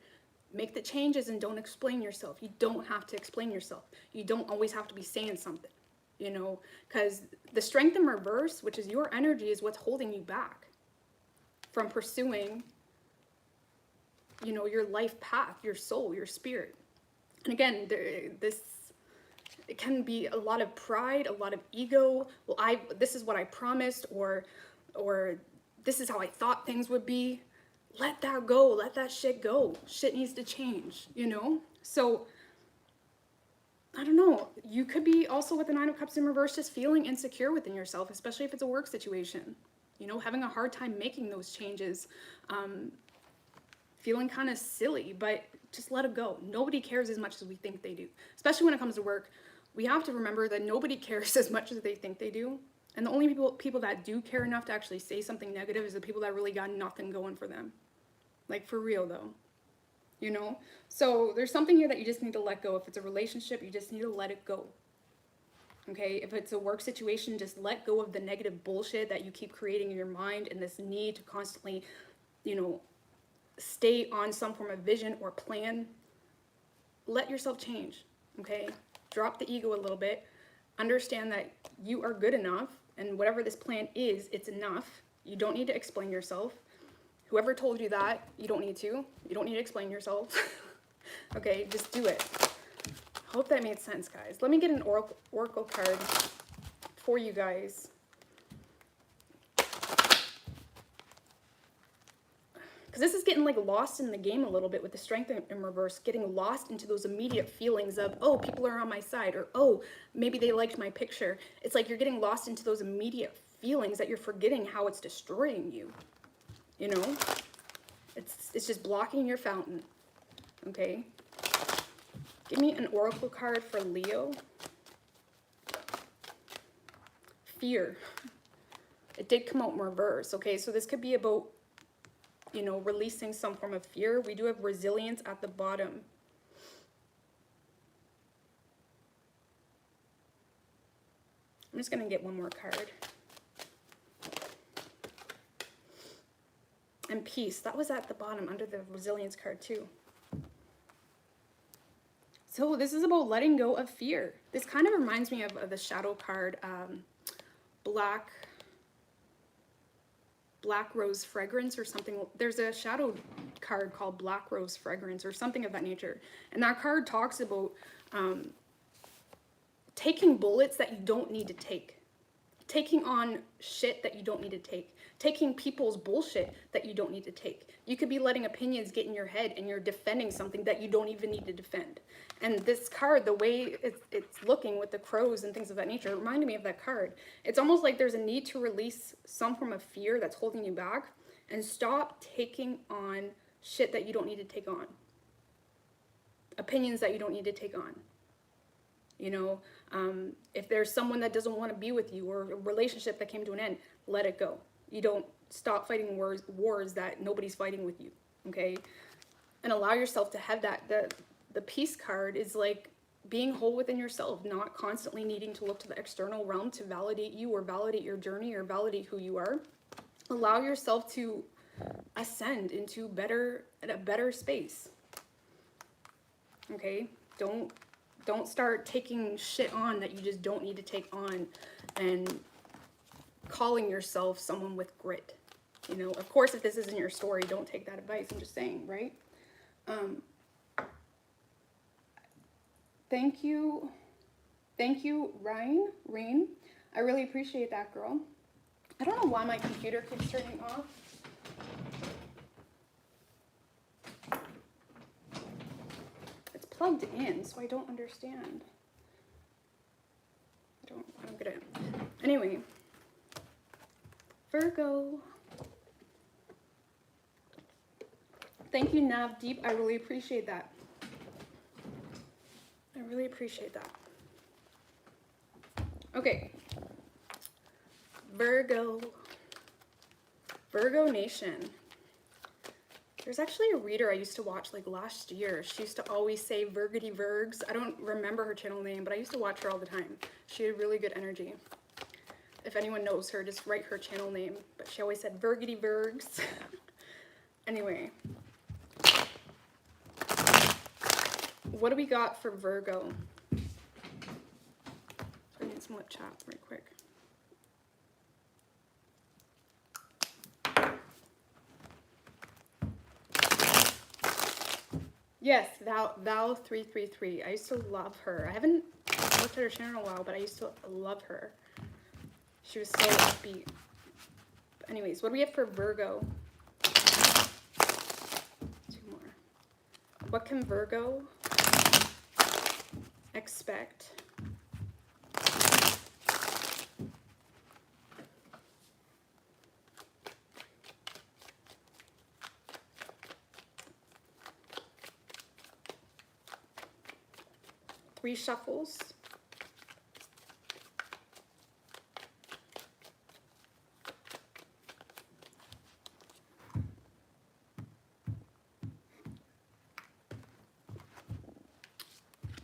make the changes and don't explain yourself. You don't have to explain yourself. You don't always have to be saying something, you know, because the Strength in reverse, which is your energy, is what's holding you back from pursuing, you know, your life path, your soul, your spirit. And again, it can be a lot of pride, a lot of ego. Well, this is what I promised, or this is how I thought things would be. Let that go. Let that shit go. Shit needs to change, you know? So, I don't know. You could be also with the Nine of Cups in reverse just feeling insecure within yourself, especially if it's a work situation. You know, having a hard time making those changes. Feeling kind of silly, but just let it go. Nobody cares as much as we think they do. Especially when it comes to work. We have to remember that nobody cares as much as they think they do. And the only people that do care enough to actually say something negative is the people that really got nothing going for them. Like, for real, though. You know? So, there's something here that you just need to let go. If it's a relationship, you just need to let it go. Okay? If it's a work situation, just let go of the negative bullshit that you keep creating in your mind and this need to constantly, you know, stay on some form of vision or plan. Let yourself change. Okay? Drop the ego a little bit. Understand that you are good enough, and whatever this plan is, it's enough. You don't need to explain yourself. Whoever told you that, you don't need to. You don't need to explain yourself. Okay, just do it. Hope that made sense, guys. Let me get an oracle card for you guys. Because this is getting like lost in the game a little bit with the Strength in reverse, getting lost into those immediate feelings of, oh, people are on my side, or oh, maybe they liked my picture. It's like you're getting lost into those immediate feelings that you're forgetting how it's destroying you. You know, it's just blocking your fountain. Okay. Give me an oracle card for Leo. Fear. It did come out in reverse. Okay, so this could be about, you know, releasing some form of fear. We do have resilience at the bottom. I'm just going to get one more card. And peace. That was at the bottom under the resilience card too. So this is about letting go of fear. This kind of reminds me of the shadow card, Black Rose Fragrance or something. There's a shadow card called Black Rose Fragrance or something of that nature. And that card talks about taking bullets that you don't need to take, taking on shit that you don't need to take, taking people's bullshit that you don't need to take. You could be letting opinions get in your head and you're defending something that you don't even need to defend. And this card, the way it's looking with the crows and things of that nature, it reminded me of that card. It's almost like there's a need to release some form of fear that's holding you back and stop taking on shit that you don't need to take on. Opinions that you don't need to take on. You know, if there's someone that doesn't want to be with you or a relationship that came to an end, let it go. You don't stop fighting wars that nobody's fighting with you, okay? And allow yourself to have that. The peace card is like being whole within yourself, not constantly needing to look to the external realm to validate you or validate your journey or validate who you are. Allow yourself to ascend into a better space, okay? Don't start taking shit on that you just don't need to take on and calling yourself someone with grit. You know, of course, if this isn't your story, don't take that advice. I'm just saying, right? Thank you, Rain. I really appreciate that, girl. I don't know why my computer keeps turning off. It's plugged in, so I don't understand. I don't get it. Anyway, Virgo. Thank you, Navdeep. I really appreciate that. I really appreciate that. Okay. Virgo Nation. There's actually a reader I used to watch like last year. She used to always say Virgity Virgs. I don't remember her channel name, but I used to watch her all the time. She had really good energy. If anyone knows her, just write her channel name. But she always said Virgity Virgs. Anyway. What do we got for Virgo? I need some lip chat right quick. Yes, Val333. I used to love her. I haven't looked at her channel in a while, but I used to love her. She was so upbeat. But anyways, what do we have for Virgo? 2 more. What can Virgo expect? Three shuffles.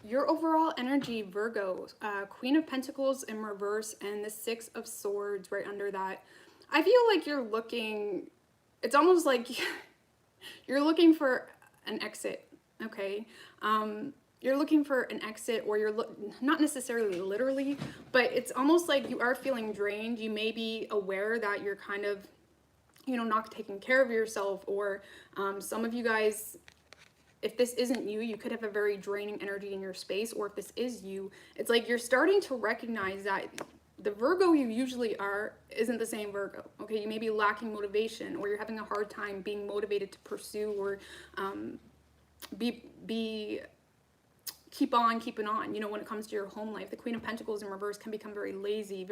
Your overall energy, Virgo, Queen of Pentacles in reverse and the Six of Swords right under that. I feel like you're looking, it's almost like you're looking for an exit, okay? You're looking for an exit, or you're not necessarily literally, but it's almost like you are feeling drained. You may be aware that you're kind of, you know, not taking care of yourself, or some of you guys, if this isn't you, you could have a very draining energy in your space, or if this is you, it's like you're starting to recognize that the Virgo you usually are isn't the same Virgo, okay? You may be lacking motivation, or you're having a hard time being motivated to pursue, or keep on keeping on, you know, when it comes to your home life. The Queen of Pentacles in reverse can become very lazy,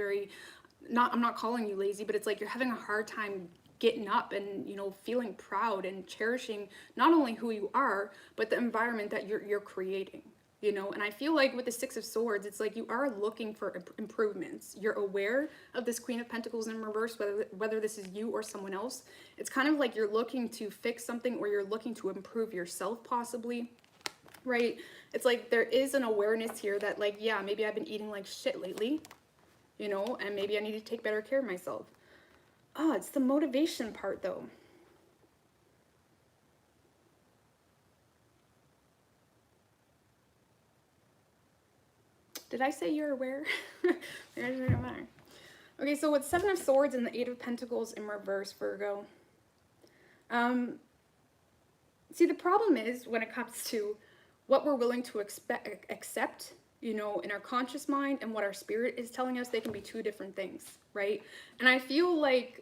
I'm not calling you lazy, but it's like you're having a hard time getting up and, you know, feeling proud and cherishing not only who you are, but the environment that you're creating, you know. And I feel like with the Six of Swords, it's like you are looking for improvements. You're aware of this Queen of Pentacles in reverse, whether this is you or someone else. It's kind of like you're looking to fix something, or you're looking to improve yourself possibly, right? It's like there is an awareness here that, like, yeah, maybe I've been eating like shit lately, you know, and maybe I need to take better care of myself. Oh, it's the motivation part though. Did I say you're aware? It doesn't matter. Okay, so with Seven of Swords and the Eight of Pentacles in reverse, Virgo. See, the problem is when it comes to what we're willing to accept, you know, in our conscious mind and what our spirit is telling us, they can be two different things, right? And I feel like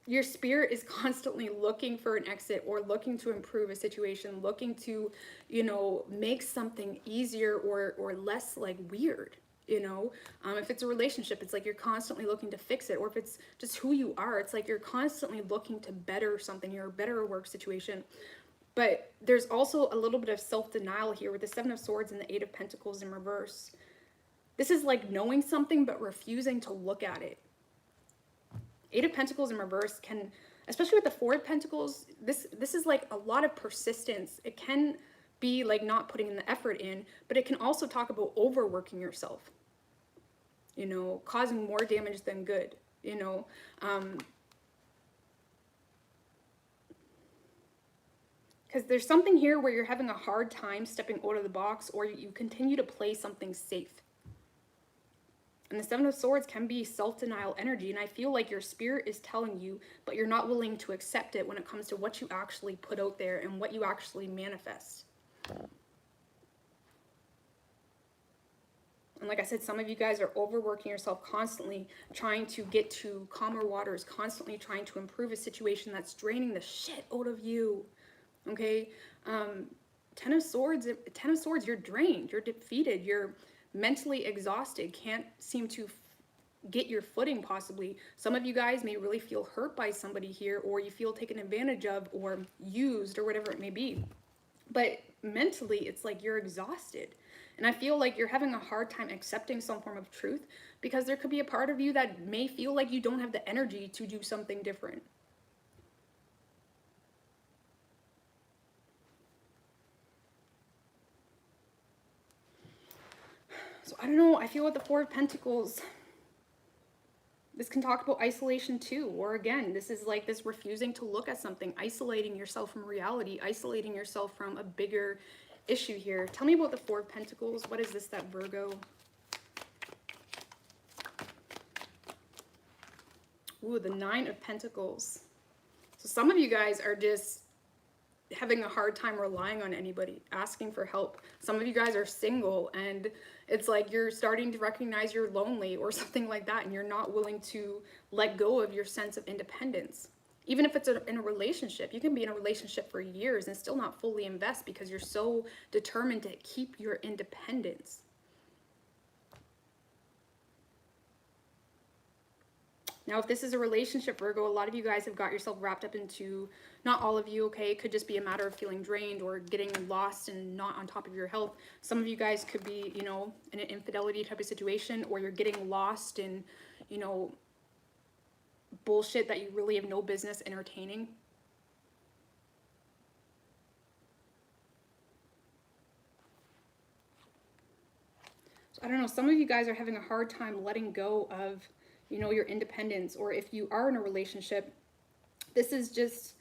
your spirit is constantly looking for an exit or looking to improve a situation, looking to, you know, make something easier or less like weird, you know. If it's a relationship, it's like you're constantly looking to fix it. Or if it's just who you are, it's like you're constantly looking to better something or better a work situation. But there's also a little bit of self-denial here with the Seven of Swords and the Eight of Pentacles in reverse. This is like knowing something but refusing to look at it. Eight of Pentacles in reverse can, especially with the Four of Pentacles, this is like a lot of persistence. It can be like not putting in the effort in, but it can also talk about overworking yourself, you know, causing more damage than good, you know. Because there's something here where you're having a hard time stepping out of the box, or you continue to play something safe. And the Seven of Swords can be self-denial energy. And I feel like your spirit is telling you, but you're not willing to accept it when it comes to what you actually put out there and what you actually manifest. And like I said, some of you guys are overworking yourself, constantly trying to get to calmer waters, constantly trying to improve a situation that's draining the shit out of you. Okay? Ten of Swords, you're drained, you're defeated, you're mentally exhausted, can't seem to get your footing possibly. Some of you guys may really feel hurt by somebody here, or you feel taken advantage of or used or whatever it may be. But mentally, it's like you're exhausted. And I feel like you're having a hard time accepting some form of truth because there could be a part of you that may feel like you don't have the energy to do something different. So I don't know, I feel with the Four of Pentacles, this can talk about isolation too. Or again, this is like this refusing to look at something, isolating yourself from reality, isolating yourself from a bigger issue here. Tell me about the Four of Pentacles. What is this, that Virgo? Ooh, the Nine of Pentacles. So some of you guys are just having a hard time relying on anybody, asking for help. Some of you guys are single and it's like you're starting to recognize you're lonely or something like that, and you're not willing to let go of your sense of independence. Even if it's in a relationship, you can be in a relationship for years and still not fully invest because you're so determined to keep your independence. Now, if this is a relationship, Virgo, a lot of you guys have got yourself wrapped up into, not all of you, okay? It could just be a matter of feeling drained or getting lost and not on top of your health. Some of you guys could be, you know, in an infidelity type of situation, or you're getting lost in, you know, bullshit that you really have no business entertaining. So I don't know, some of you guys are having a hard time letting go of, you know, your independence. Or if you are in a relationship, this is just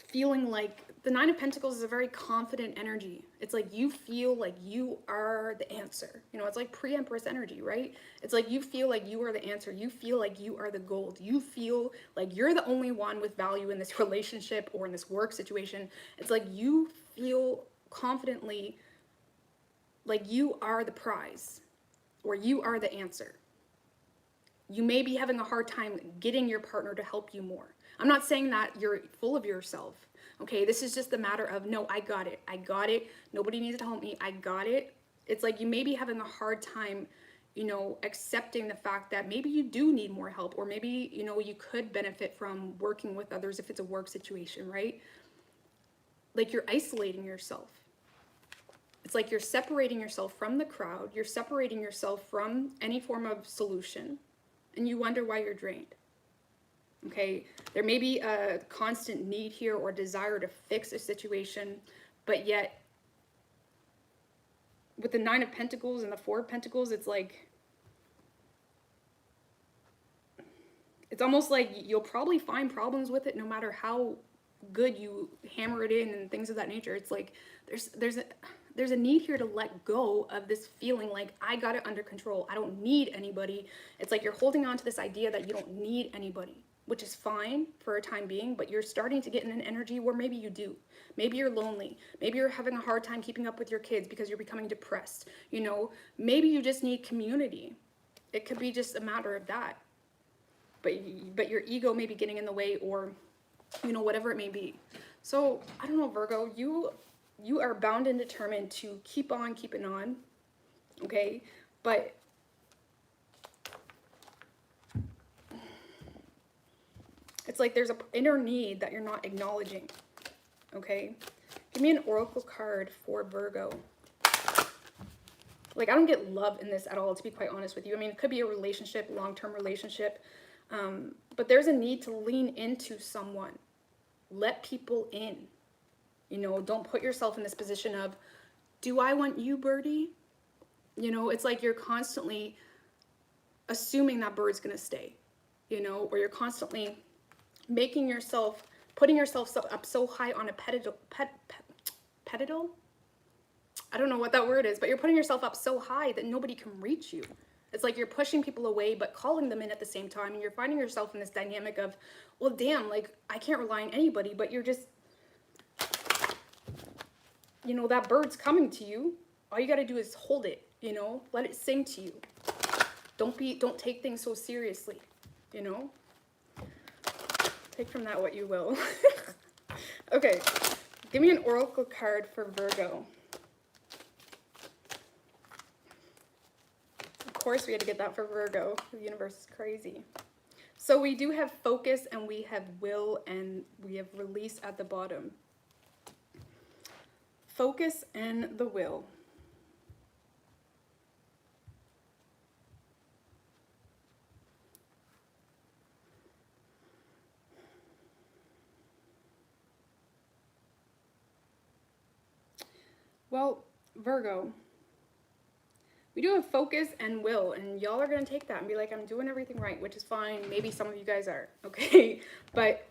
feeling like the Nine of Pentacles is a very confident energy. It's like you feel like you are the answer. You know, it's like pre-Empress energy, right? It's like you feel like you are the answer. You feel like you are the gold. You feel like you're the only one with value in this relationship or in this work situation. It's like you feel confidently like you are the prize or you are the answer. You may be having a hard time getting your partner to help you more. I'm not saying that you're full of yourself, okay? This is just a matter of, no, I got it. I got it. Nobody needs to help me. I got it. It's like you may be having a hard time, you know, accepting the fact that maybe you do need more help, or maybe, you know, you could benefit from working with others if it's a work situation, right? Like you're isolating yourself. It's like you're separating yourself from the crowd. You're separating yourself from any form of solution. And you wonder why you're drained. Okay, there may be a constant need here or desire to fix a situation, but yet with the Nine of Pentacles and the Four of Pentacles, it's like, it's almost like you'll probably find problems with it no matter how good you hammer it in and things of that nature. It's like there's a need here to let go of this feeling like I got it under control. I don't need anybody. It's like you're holding on to this idea that you don't need anybody. which is fine for a time being, but you're starting to get in an energy where maybe you do. Maybe you're lonely. Maybe you're having a hard time keeping up with your kids because you're becoming depressed. You know, maybe you just need community. It could be just a matter of that. But your ego may be getting in the way, or, you know, whatever it may be. So, I don't know, Virgo, you are bound and determined to keep on keeping on, okay? But it's like there's an inner need that you're not acknowledging, okay? Give me an oracle card for Virgo. Like, I don't get love in this at all, to be quite honest with you. I mean, it could be a relationship, long-term relationship, but there's a need to lean into someone. Let people in. You know, don't put yourself in this position of, do I want you, birdie? You know, it's like you're constantly assuming that bird's going to stay, you know, or you're constantly making yourself, putting yourself up so high on a pedestal. I don't know what that word is, but you're putting yourself up so high that nobody can reach you. It's like you're pushing people away, but calling them in at the same time. And you're finding yourself in this dynamic of, well, damn, like, I can't rely on anybody, but you're just, you know, that bird's coming to you. All you got to do is hold it, you know, let it sing to you. Don't take things so seriously, you know. Take from that what you will. Okay, give me an oracle card for Virgo. Of course we had to get that for Virgo. The universe is crazy. So we do have focus, and we have will, and we have release at the bottom. Focus and the will. Well, Virgo, we do have focus and will, and y'all are going to take that and be like, I'm doing everything right, which is fine. Maybe some of you guys are, okay? But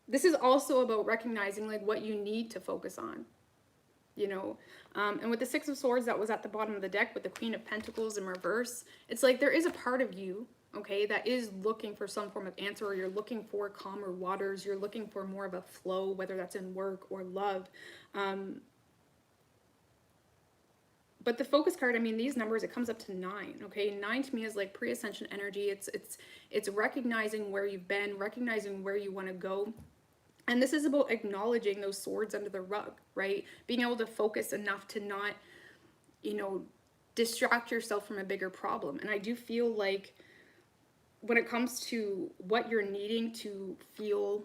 this is also about recognizing, like, what you need to focus on, you know? And with the Six of Swords that was at the bottom of the deck with the Queen of Pentacles in reverse, it's like there is a part of you, okay, that is looking for some form of answer, or you're looking for calmer waters, you're looking for more of a flow, whether that's in work or love. But the focus card, I mean, these numbers, it comes up to 9, okay? 9 to me is like pre-ascension energy. It's recognizing where you've been, recognizing where you want to go. And this is about acknowledging those swords under the rug, right? Being able to focus enough to not, you know, distract yourself from a bigger problem. And I do feel like when it comes to what you're needing to feel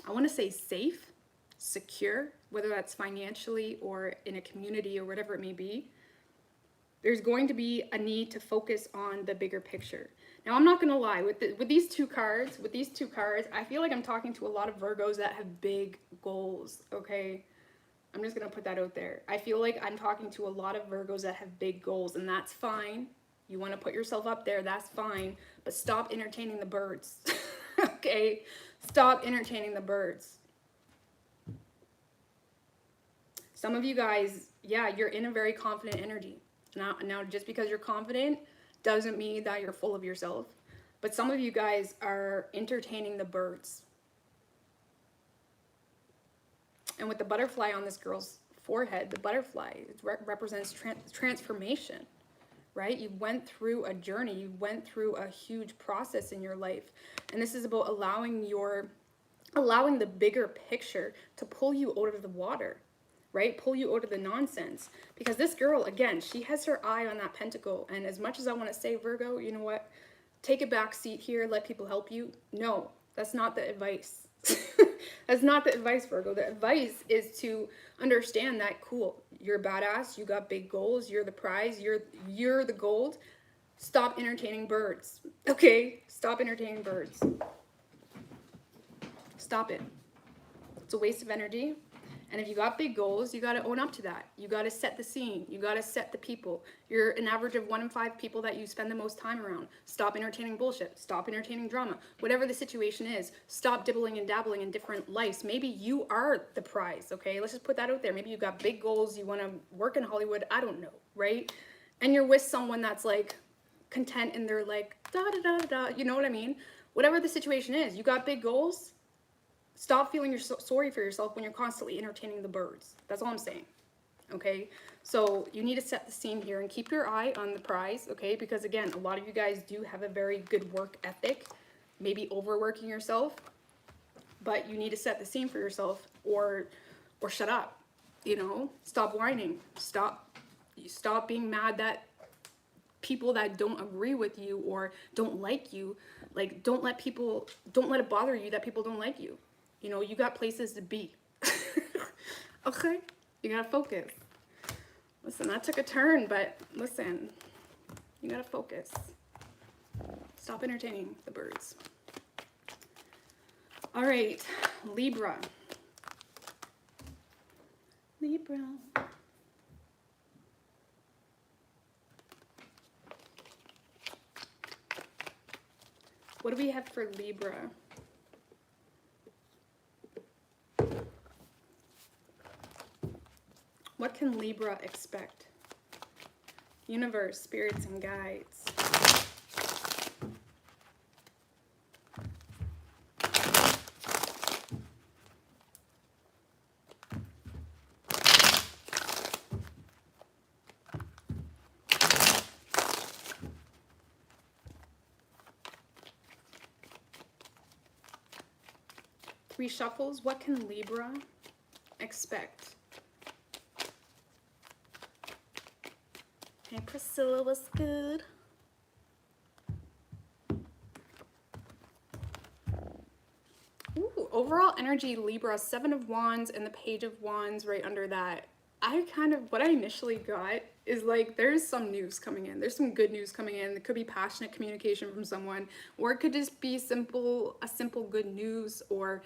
I want to say safe, secure, whether that's financially or in a community or whatever it may be, there's going to be a need to focus on the bigger picture. Now, I'm not going to lie, with these two cards, I feel like I'm talking to a lot of Virgos that have big goals, okay? I'm just going to put that out there. I feel like I'm talking to a lot of Virgos that have big goals, and that's fine. You want to put yourself up there, that's fine, but stop entertaining the birds, okay? Stop entertaining the birds. Some of you guys, yeah, you're in a very confident energy. Now, just because you're confident doesn't mean that you're full of yourself. But some of you guys are entertaining the birds. And with the butterfly on this girl's forehead, the butterfly represents transformation, right? You went through a journey. You went through a huge process in your life. And this is about allowing the bigger picture to pull you out of the water. Right? Pull you out of the nonsense. Because this girl, again, she has her eye on that pentacle. And as much as I want to say, Virgo, you know what? Take a back seat here. Let people help you. No, that's not the advice. That's not the advice, Virgo. The advice is to understand that, cool, you're badass. You got big goals. You're the prize. You're the gold. Stop entertaining birds. Okay? Stop entertaining birds. Stop it. It's a waste of energy. And if you got big goals, you got to own up to that. You got to set the scene. You got to set the people. You're an average of 1 in 5 people that you spend the most time around. Stop entertaining bullshit. Stop entertaining drama. Whatever the situation is, stop dibbling and dabbling in different lives. Maybe you are the prize, okay? Let's just put that out there. Maybe you got big goals. You want to work in Hollywood. I don't know, right? and you're with someone that's like content and they're like da da da da, you know what I mean? Whatever the situation is, you got big goals. Stop feeling sorry for yourself when you're constantly entertaining the birds. That's all I'm saying. Okay, so you need to set the scene here and keep your eye on the prize, okay? Because again, a lot of you guys do have a very good work ethic, maybe overworking yourself, but you need to set the scene for yourself, or shut up, you know? Stop whining. Stop being mad that people that don't agree with you or don't like you, like, don't let it bother you that people don't like you. You know, you got places to be. Okay? You gotta focus. Listen, that took a turn, but listen, you gotta focus. Stop entertaining the birds. All right, Libra. Libra. What do we have for Libra? What can Libra expect? Universe, spirits, and guides. Three shuffles. What can Libra expect? Hey Priscilla, what's good? Ooh, overall energy Libra, Seven of Wands and the Page of Wands right under that. What I initially got is like, there's some news coming in. There's some good news coming in. It could be passionate communication from someone, or it could just be a simple good news, or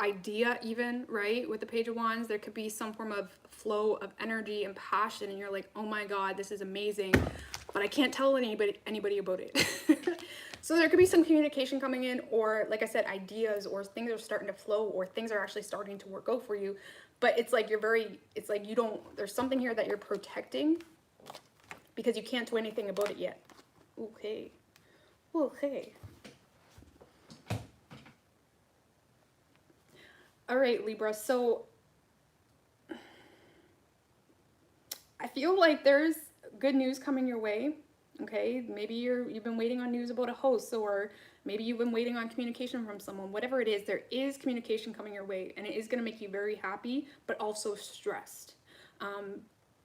idea even, right? With the Page of Wands, there could be some form of flow of energy and passion, and you're like, oh my God, this is amazing, but I can't tell anybody about it. So there could be some communication coming in, or like I said, ideas, or things are starting to flow, or things are actually starting to work out for you. But it's like there's something here that you're protecting because you can't do anything about it yet. Okay. Okay. All right, Libra. So I feel like there's good news coming your way. Okay, maybe you've been waiting on news about a host, or maybe you've been waiting on communication from someone. Whatever it is, there is communication coming your way, and it is going to make you very happy, but also stressed.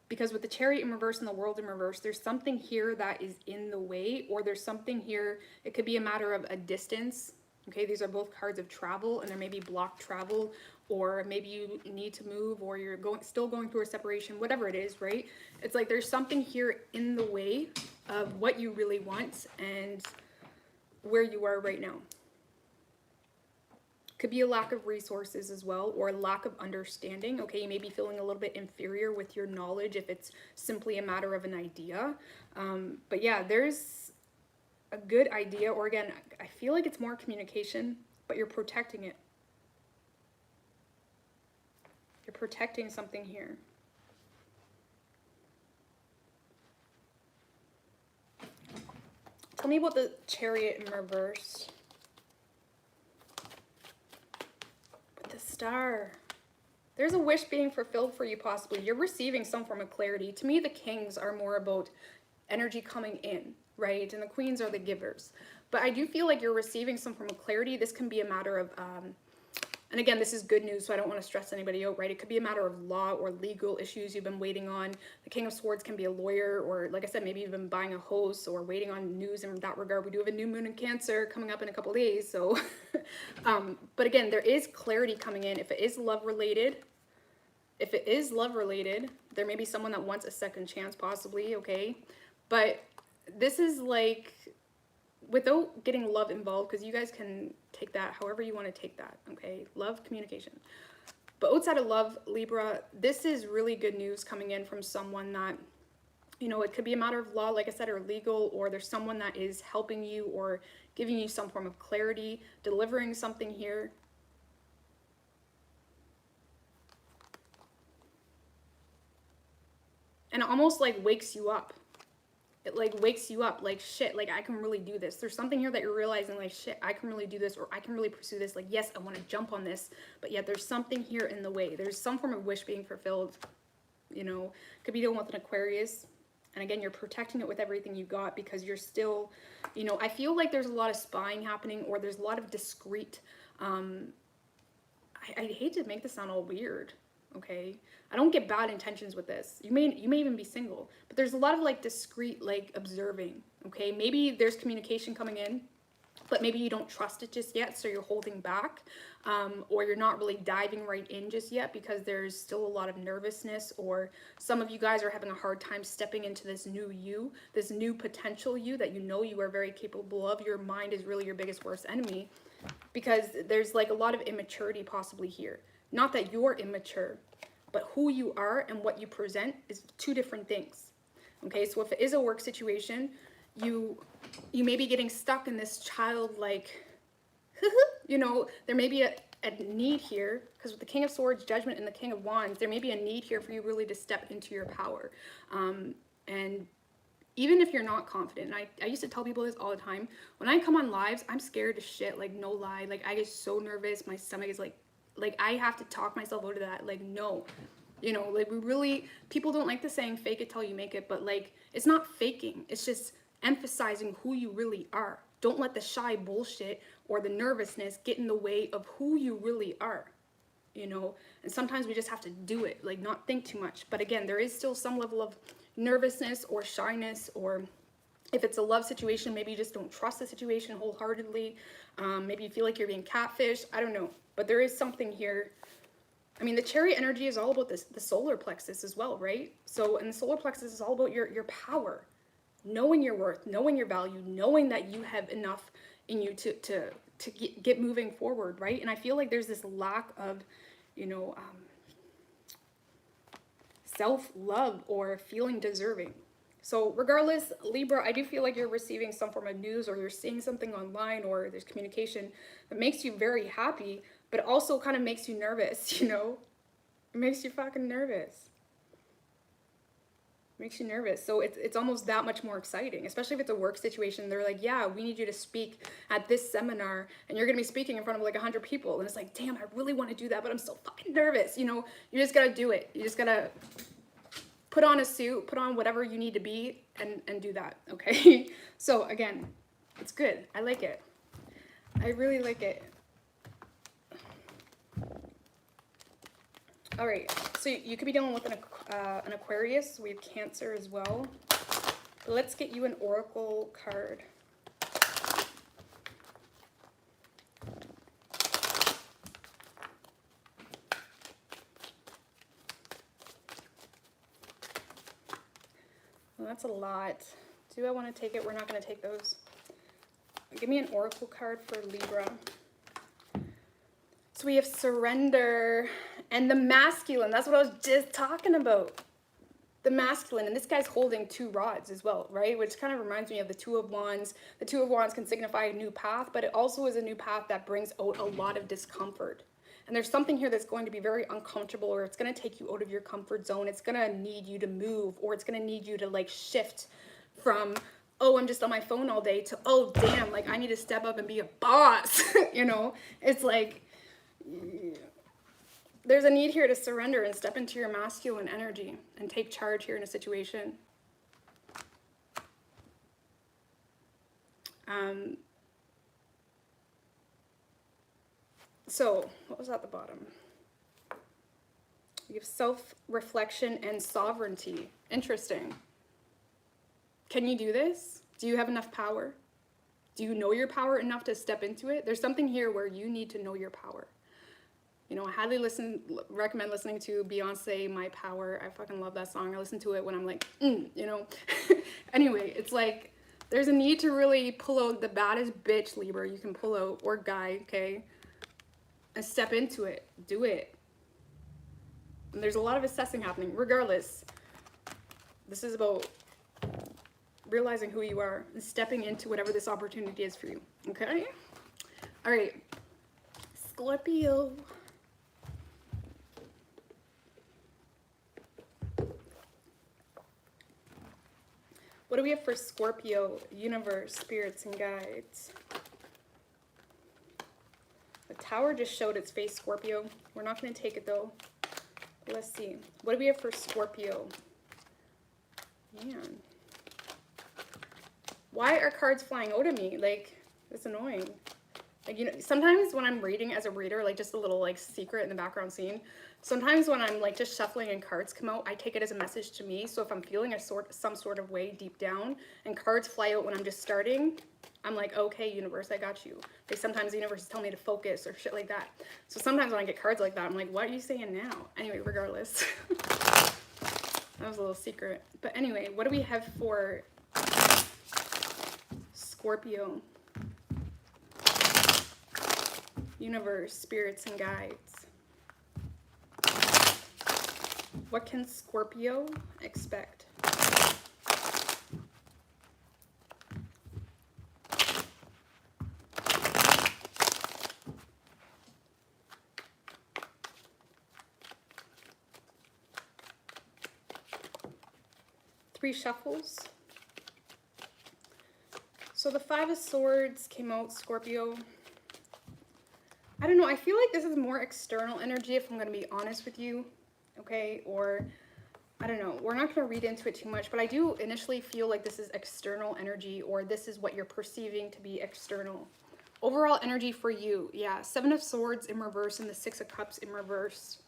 Because with the Chariot in reverse and the World in reverse, there's something here that is in the way, or there's something here. It could be a matter of a distance. Okay, these are both cards of travel, and there may be blocked travel, or maybe you need to move, or you're still going through a separation, whatever it is, right? It's like there's something here in the way of what you really want and where you are right now. Could be a lack of resources as well, or a lack of understanding. Okay, you may be feeling a little bit inferior with your knowledge if it's simply a matter of an idea. But yeah, there's a good idea, or again, I feel like it's more communication, but you're protecting it. You're protecting something here. Tell me about the Chariot in reverse. With the Star. There's a wish being fulfilled for you, possibly. You're receiving some form of clarity. To me, the Kings are more about energy coming in, right? And the Queens are the givers. But I do feel like you're receiving some form of clarity. This can be a matter of, and again, this is good news, so I don't want to stress anybody out, right? It could be a matter of law or legal issues you've been waiting on. The King of Swords can be a lawyer, or like I said, maybe you've been buying a house or waiting on news in that regard. We do have a new moon in Cancer coming up in a couple days, so. But again, there is clarity coming in. If it is love related, there may be someone that wants a second chance, possibly, okay? But this is like, without getting love involved, because you guys can take that however you want to take that, okay? Love, communication. But outside of love, Libra, this is really good news coming in from someone that, you know, it could be a matter of law, like I said, or legal, or there's someone that is helping you or giving you some form of clarity, delivering something here. and it almost like wakes you up. It like wakes you up, like, shit, like I can really do this. There's something here that you're realizing, like, shit, I can really do this, or I can really pursue this. Like, yes, I want to jump on this, but yet there's something here in the way. There's some form of wish being fulfilled, you know. Could be dealing with an Aquarius, and again, you're protecting it with everything you got, because you're still, you know, I feel like there's a lot of spying happening, or there's a lot of discreet, I hate to make this sound all weird, okay? I don't get bad intentions with this. You may even be single, but there's a lot of like discreet, like, observing, okay? Maybe there's communication coming in, but maybe you don't trust it just yet, so you're holding back, or you're not really diving right in just yet because there's still a lot of nervousness, or some of you guys are having a hard time stepping into this new you, this new potential you that you know you are very capable of. Your mind is really your biggest worst enemy, because there's like a lot of immaturity possibly here. Not that you're immature, but who you are and what you present is two different things. Okay, so if it is a work situation, you may be getting stuck in this childlike, you know, there may be a need here, because with the King of Swords, Judgment, and the King of Wands, there may be a need here for you really to step into your power. And even if you're not confident, and I used to tell people this all the time, when I come on lives, I'm scared to shit, like, no lie. Like, I get so nervous, my stomach is like I have to talk myself out of that. Like, no, you know, like, we really, people don't like the saying fake it till you make it, but like, it's not faking, it's just emphasizing who you really are. Don't let the shy bullshit or the nervousness get in the way of who you really are, you know. And sometimes we just have to do it, like, not think too much. But again, there is still some level of nervousness or shyness, or if it's a love situation, maybe you just don't trust the situation wholeheartedly. Maybe you feel like you're being catfished. I don't know, but there is something here. I mean, the Chariot energy is all about this, the solar plexus as well, right? So, and the solar plexus is all about your power, knowing your worth, knowing your value, knowing that you have enough in you to get moving forward, right? And I feel like there's this lack of, you know, self-love or feeling deserving. So regardless, Libra, I do feel like you're receiving some form of news, or you're seeing something online, or there's communication that makes you very happy, but it also kind of makes you nervous, you know? It makes you fucking nervous. Makes you nervous. So it's almost that much more exciting, especially if it's a work situation. They're like, yeah, we need you to speak at this seminar, and you're gonna be speaking in front of like 100 people, and it's like, damn, I really want to do that, but I'm so fucking nervous. You know, you just gotta do it. You just gotta put on a suit, put on whatever you need to be, and do that. Okay. So again, it's good. I like it. I really like it. All right, so you could be dealing with an Aquarius. We have Cancer as well. Let's get you an oracle card. Well, that's a lot. Do I want to take it? We're not going to take those. Give me an oracle card for Libra. So we have surrender and the masculine. That's what I was just talking about. The masculine. And this guy's holding two rods as well, right? Which kind of reminds me of the Two of Wands. The Two of Wands can signify a new path, but it also is a new path that brings out a lot of discomfort. And there's something here that's going to be very uncomfortable, or it's going to take you out of your comfort zone. It's going to need you to move, or it's going to need you to like shift from, oh, I'm just on my phone all day, to, oh, damn, like I need to step up and be a boss. You know, it's like, there's a need here to surrender and step into your masculine energy and take charge here in a situation. So what was at the bottom? You have self-reflection and sovereignty. Interesting. Can you do this? Do you have enough power? Do you know your power enough to step into it? There's something here where you need to know your power. You know, I highly recommend listening to Beyonce, My Power. I fucking love that song. I listen to it when I'm like, you know. Anyway, it's like, there's a need to really pull out the baddest bitch, Libra, you can pull out, or guy, okay? And step into it. Do it. And there's a lot of assessing happening. Regardless, this is about realizing who you are and stepping into whatever this opportunity is for you, okay? All right, Scorpio. What do we have for Scorpio, universe, spirits, and guides? The Tower just showed its face, Scorpio. We're not going to take it, though. Let's see. What do we have for Scorpio? Man. Why are cards flying out of me? Like, it's annoying. Like, you know, sometimes when I'm reading as a reader, like just a little like secret in the background scene, sometimes when I'm like just shuffling and cards come out, I take it as a message to me. So if I'm feeling some sort of way deep down and cards fly out when I'm just starting, I'm like, okay, universe, I got you. Like sometimes the universe is telling me to focus or shit like that. So sometimes when I get cards like that, I'm like, what are you saying now? Anyway, regardless. That was a little secret. But anyway, what do we have for Scorpio? Universe, spirits, and guides. What can Scorpio expect? Three shuffles. So the Five of Swords came out, Scorpio. I don't know, I feel like this is more external energy if I'm going to be honest with you, okay? Or, I don't know, we're not going to read into it too much, but I do initially feel like this is external energy, or this is what you're perceiving to be external. Overall energy for you, yeah, Seven of Swords in reverse and the Six of Cups in reverse.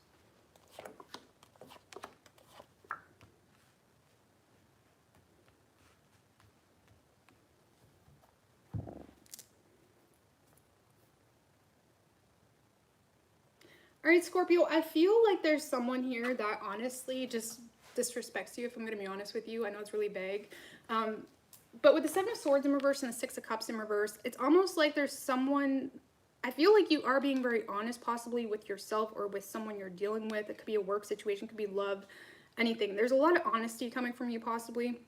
All right, Scorpio, I feel like there's someone here that honestly just disrespects you, if I'm going to be honest with you. I know it's really vague. But with the Seven of Swords in reverse and the Six of Cups in reverse, it's almost like there's someone, I feel like you are being very honest possibly with yourself or with someone you're dealing with. It could be a work situation, could be love, anything. There's a lot of honesty coming from you possibly.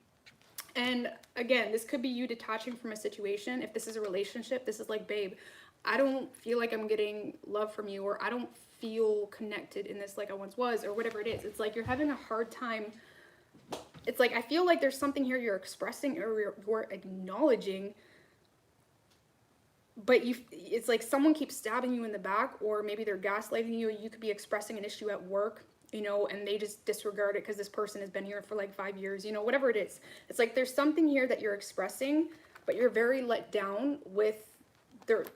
And again, this could be you detaching from a situation. If this is a relationship, this is like, babe, I don't feel like I'm getting love from you, or I don't feel connected in this like I once was, or whatever it is. It's like you're having a hard time. It's like I feel like there's something here you're expressing or you're acknowledging, but it's like someone keeps stabbing you in the back, or maybe they're gaslighting you. You could be expressing an issue at work, you know, and they just disregard it because this person has been here for like 5 years, you know, whatever it is. It's like there's something here that you're expressing, but you're very let down with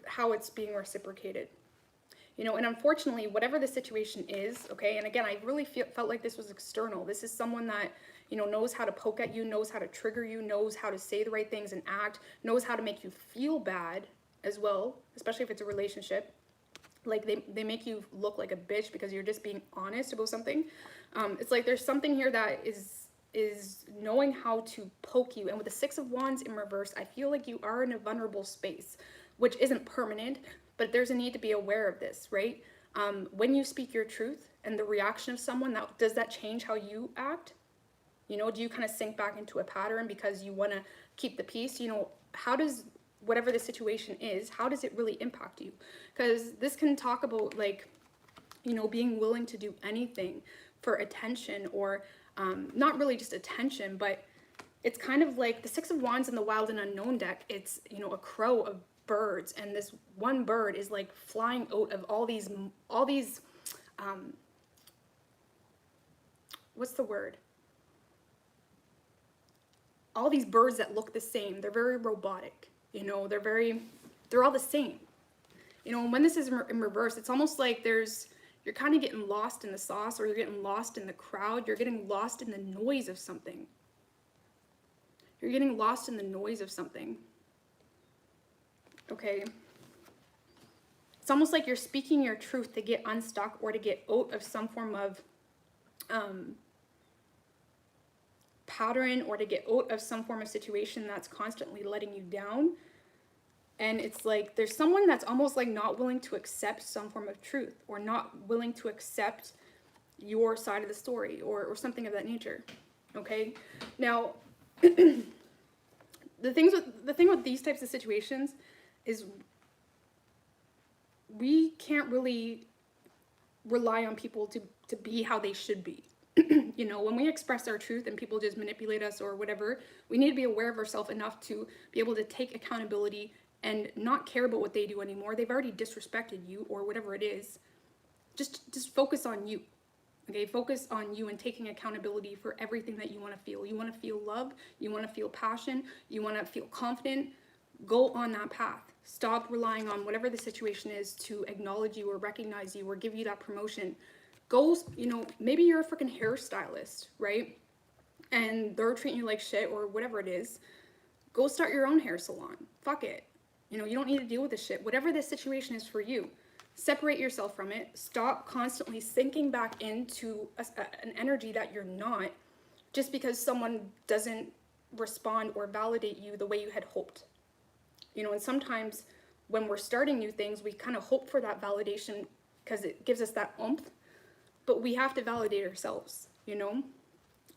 how it's being reciprocated. You know, and unfortunately, whatever the situation is, okay, and again, I really felt like this was external. This is someone that, you know, knows how to poke at you, knows how to trigger you, knows how to say the right things and act, knows how to make you feel bad as well, especially if it's a relationship. Like they make you look like a bitch because you're just being honest about something. It's like there's something here that is knowing how to poke you. And with the Six of Wands in reverse, I feel like you are in a vulnerable space, which isn't permanent, but there's a need to be aware of this, right? When you speak your truth and the reaction of someone, does that change how you act? You know, do you kind of sink back into a pattern because you want to keep the peace? You know, how does whatever the situation is, how does it really impact you? Because this can talk about like, you know, being willing to do anything for attention, or not really just attention, but it's kind of like the Six of Wands in the Wild and Unknown deck. It's, you know, a crow of birds, and this one bird is like flying out of all these what's the word? All these birds that look the same. They're very robotic, you know, they're all the same. You know, and when this is in reverse, it's almost like you're kind of getting lost in the sauce, or you're getting lost in the crowd. You're getting lost in the noise of something. You're getting lost in the noise of something. Okay. It's almost like you're speaking your truth to get unstuck, or to get out of some form of pattern, or to get out of some form of situation that's constantly letting you down. And it's like there's someone that's almost like not willing to accept some form of truth, or not willing to accept your side of the story, or something of that nature. Okay. Now, the thing with these types of situations is we can't really rely on people to be how they should be. You know, when we express our truth and people just manipulate us or whatever, we need to be aware of ourselves enough to be able to take accountability and not care about what they do anymore. They've already disrespected you or whatever it is. Just focus on you. Okay, focus on you and taking accountability for everything that you want to feel. You want to feel love, you want to feel passion, you want to feel confident. Go on that path. Stop relying on whatever the situation is to acknowledge you or recognize you or give you that promotion. Go, you know, maybe you're a freaking hairstylist, right? And they're treating you like shit or whatever it is. Go start your own hair salon. Fuck it. You know, you don't need to deal with this shit. Whatever this situation is for you, separate yourself from it. Stop constantly sinking back into an energy that you're not just because someone doesn't respond or validate you the way you had hoped. You know, and sometimes when we're starting new things, we kind of hope for that validation because it gives us that oomph, but we have to validate ourselves, you know?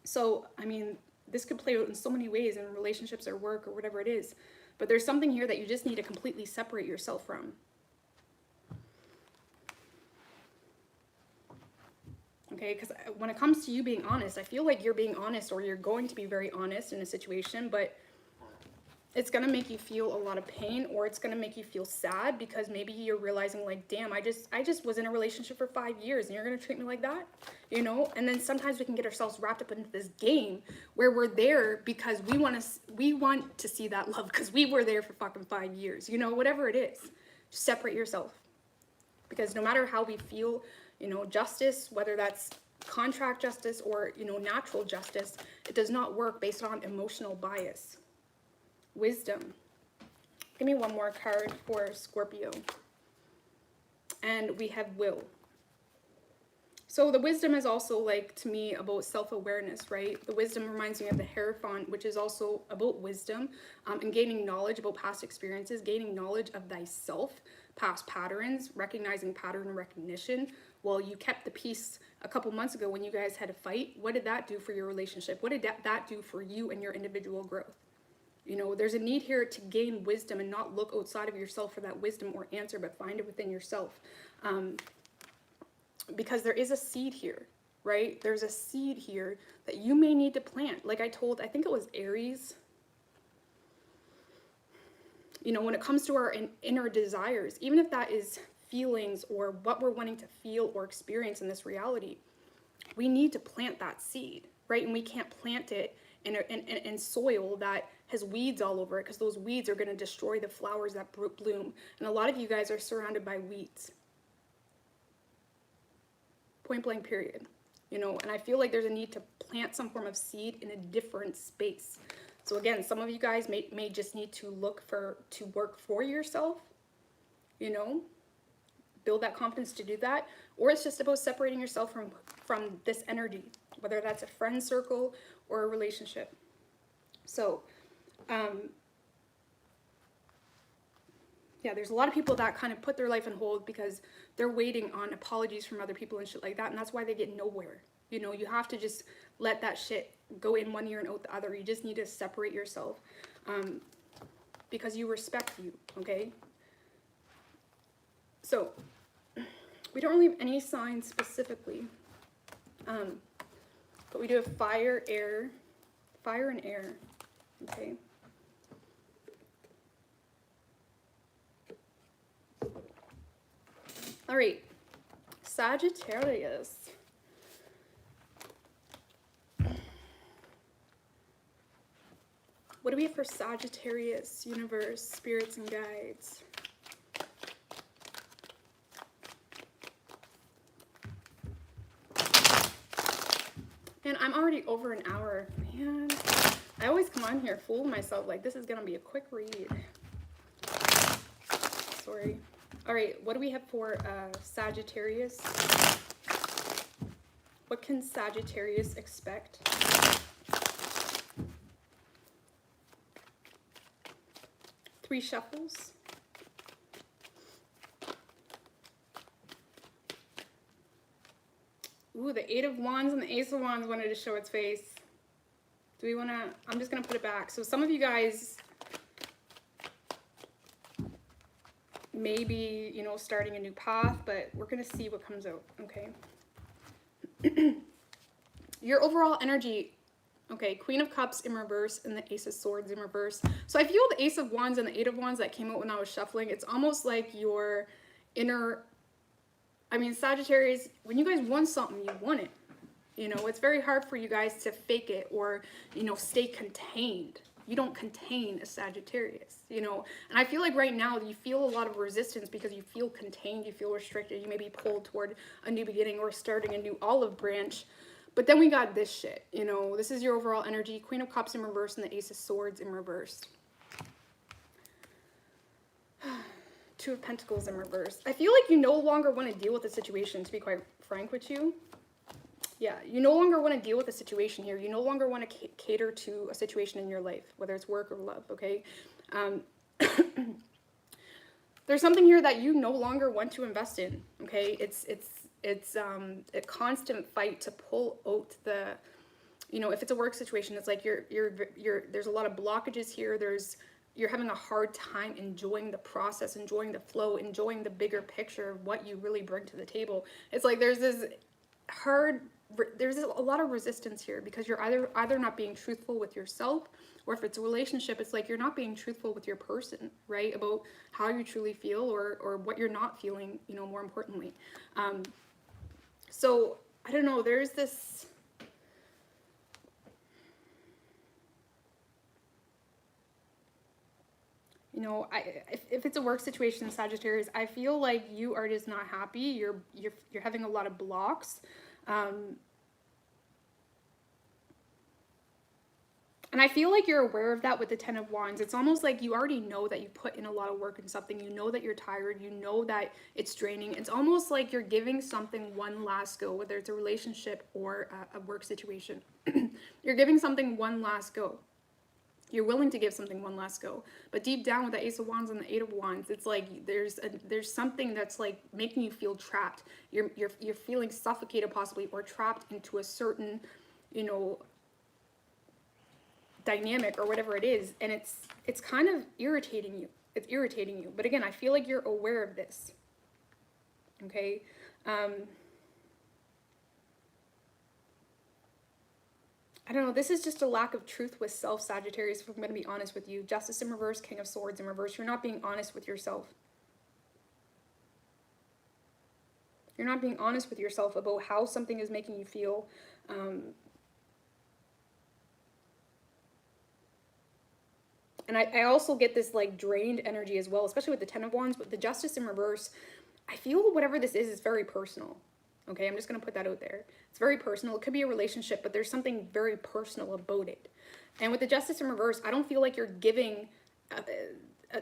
So, I mean, this could play out in so many ways in relationships or work or whatever it is, but there's something here that you just need to completely separate yourself from. Okay, because when it comes to you being honest, I feel like you're being honest or you're going to be very honest in a situation, but it's going to make you feel a lot of pain or it's going to make you feel sad because maybe you're realizing like, damn, I just was in a relationship for 5 years and you're going to treat me like that, you know? And then sometimes we can get ourselves wrapped up into this game where we're there because we want to see that love because we were there for fucking 5 years, you know, whatever it is. Just separate yourself. Because no matter how we feel, you know, justice, whether that's contract justice or, you know, natural justice, it does not work based on emotional bias. Wisdom. Give me one more card for Scorpio. And we have will. So the wisdom is also like, to me, about self-awareness, right? The wisdom reminds me of the Hierophant, which is also about wisdom and gaining knowledge about past experiences, gaining knowledge of thyself, past patterns, recognizing pattern recognition. Well, you kept the peace a couple months ago when you guys had a fight. What did that do for your relationship? What did that do for you and your individual growth? You know, there's a need here to gain wisdom and not look outside of yourself for that wisdom or answer, but find it within yourself. Because there is a seed here, right? There's a seed here that you may need to plant. Like I think it was Aries. You know, when it comes to our inner desires, even if that is feelings or what we're wanting to feel or experience in this reality, we need to plant that seed, right? And we can't plant it in soil that has weeds all over it because those weeds are going to destroy the flowers that bloom. And a lot of you guys are surrounded by weeds. Point blank period. You know, and I feel like there's a need to plant some form of seed in a different space. So again, some of you guys may just need to to work for yourself, you know, build that confidence to do that. Or it's just about separating yourself from this energy, whether that's a friend circle or a relationship. So, yeah, there's a lot of people that kind of put their life on hold because they're waiting on apologies from other people and shit like that. And that's why they get nowhere. You know, you have to just let that shit go in one ear and out the other. You just need to separate yourself because you respect you, okay? So, we don't really have any signs specifically, but we do have fire, air, fire and air, okay? All right, Sagittarius. What do we have for Sagittarius, universe, spirits, and guides? And I'm already over an hour. Man, I always come on here fooling myself like this is going to be a quick read. Sorry. All right, what do we have for Sagittarius? What can Sagittarius expect? Three shuffles. Ooh, the Eight of Wands and the Ace of Wands wanted to show its face. Do we want to... I'm just going to put it back. So some of you guys may be, you know, starting a new path, but we're going to see what comes out, okay? Your overall energy, okay, Queen of Cups in reverse and the Ace of Swords in reverse. So I feel the Ace of Wands and the Eight of Wands that came out when I was shuffling, it's almost like your inner, I mean, Sagittarius, when you guys want something, you want it. You know, it's very hard for you guys to fake it or, you know, stay contained. You don't contain a Sagittarius, you know. And I feel like right now you feel a lot of resistance because you feel contained, you feel restricted. You may be pulled toward a new beginning or starting a new olive branch. But then we got this shit, you know. This is your overall energy. Queen of Cups in reverse and the Ace of Swords in reverse. Two of Pentacles in reverse. I feel like you no longer want to deal with the situation, to be quite frank with you. Yeah, you no longer want to deal with the situation here. You no longer want to cater to a situation in your life, whether it's work or love, okay? There's something here that you no longer want to invest in, okay? It's a constant fight to pull out the, you know, if it's a work situation, it's like there's a lot of blockages here. You're having a hard time enjoying the process, enjoying the flow, enjoying the bigger picture of what you really bring to the table. It's like there's a lot of resistance here because you're either not being truthful with yourself, or if it's a relationship, it's like you're not being truthful with your person, right? About how you truly feel or what you're not feeling, you know, more importantly. So I don't know, there's this, you know, if it's a work situation in Sagittarius, I feel like you are just not happy. You're having a lot of blocks. And I feel like you're aware of that with the Ten of Wands. It's almost like you already know that you put in a lot of work in something. You know that you're tired. You know that it's draining. It's almost like you're giving something one last go, whether it's a relationship or a work situation. You're giving something one last go. You're willing to give something one last go. But deep down with the Ace of Wands and the Eight of Wands, it's like there's something that's like making you feel trapped. You're feeling suffocated possibly, or trapped into a certain, you know, dynamic or whatever it is, and it's kind of irritating you. It's irritating you. But again, I feel like you're aware of this. Okay? I don't know, this is just a lack of truth with self, Sagittarius, if I'm going to be honest with you. Justice in reverse, King of Swords in reverse. You're not being honest with yourself. You're not being honest with yourself about how something is making you feel. And I also get this like drained energy as well, especially with the Ten of Wands, but the Justice in reverse, I feel whatever this is very personal. Okay, I'm just going to put that out there. It's very personal. It could be a relationship, but there's something very personal about it. And with the Justice in reverse, I don't feel like you're giving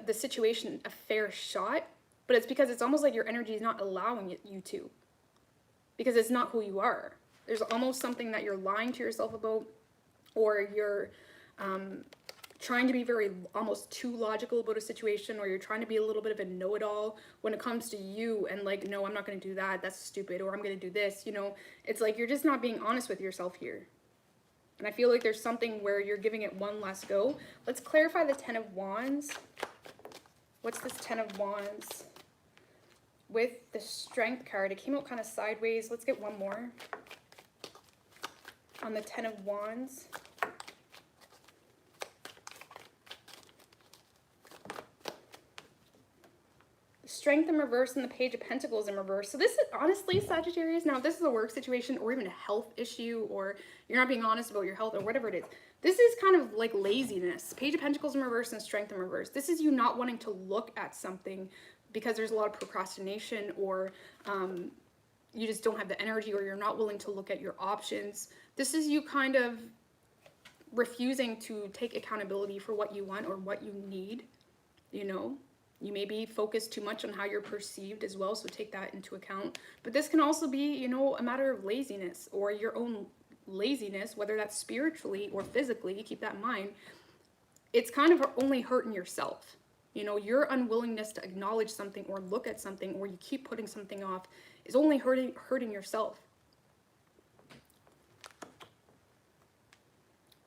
the situation a fair shot, but it's because it's almost like your energy is not allowing you to. Because it's not who you are. There's almost something that you're lying to yourself about, or you're trying to be very almost too logical about a situation, or you're trying to be a little bit of a know-it-all when it comes to you, and like, no, I'm not going to do that, that's stupid, or I'm going to do this, you know. It's like you're just not being honest with yourself here. And I feel like there's something where you're giving it one last go. Let's clarify the Ten of Wands. What's this Ten of Wands with the Strength card? It came out kind of sideways. Let's get one more on the Ten of Wands. Strength in reverse and the Page of Pentacles in reverse. So this is honestly, Sagittarius, now if this is a work situation or even a health issue, or you're not being honest about your health or whatever it is, this is kind of like laziness. Page of Pentacles in reverse and Strength in reverse. This is you not wanting to look at something because there's a lot of procrastination, or you just don't have the energy, or you're not willing to look at your options. This is you kind of refusing to take accountability for what you want or what you need, you know. You may be focused too much on how you're perceived as well, so take that into account. But this can also be, you know, a matter of laziness, or your own laziness, whether that's spiritually or physically, keep that in mind. It's kind of only hurting yourself. You know, your unwillingness to acknowledge something or look at something, or you keep putting something off, is only hurting yourself.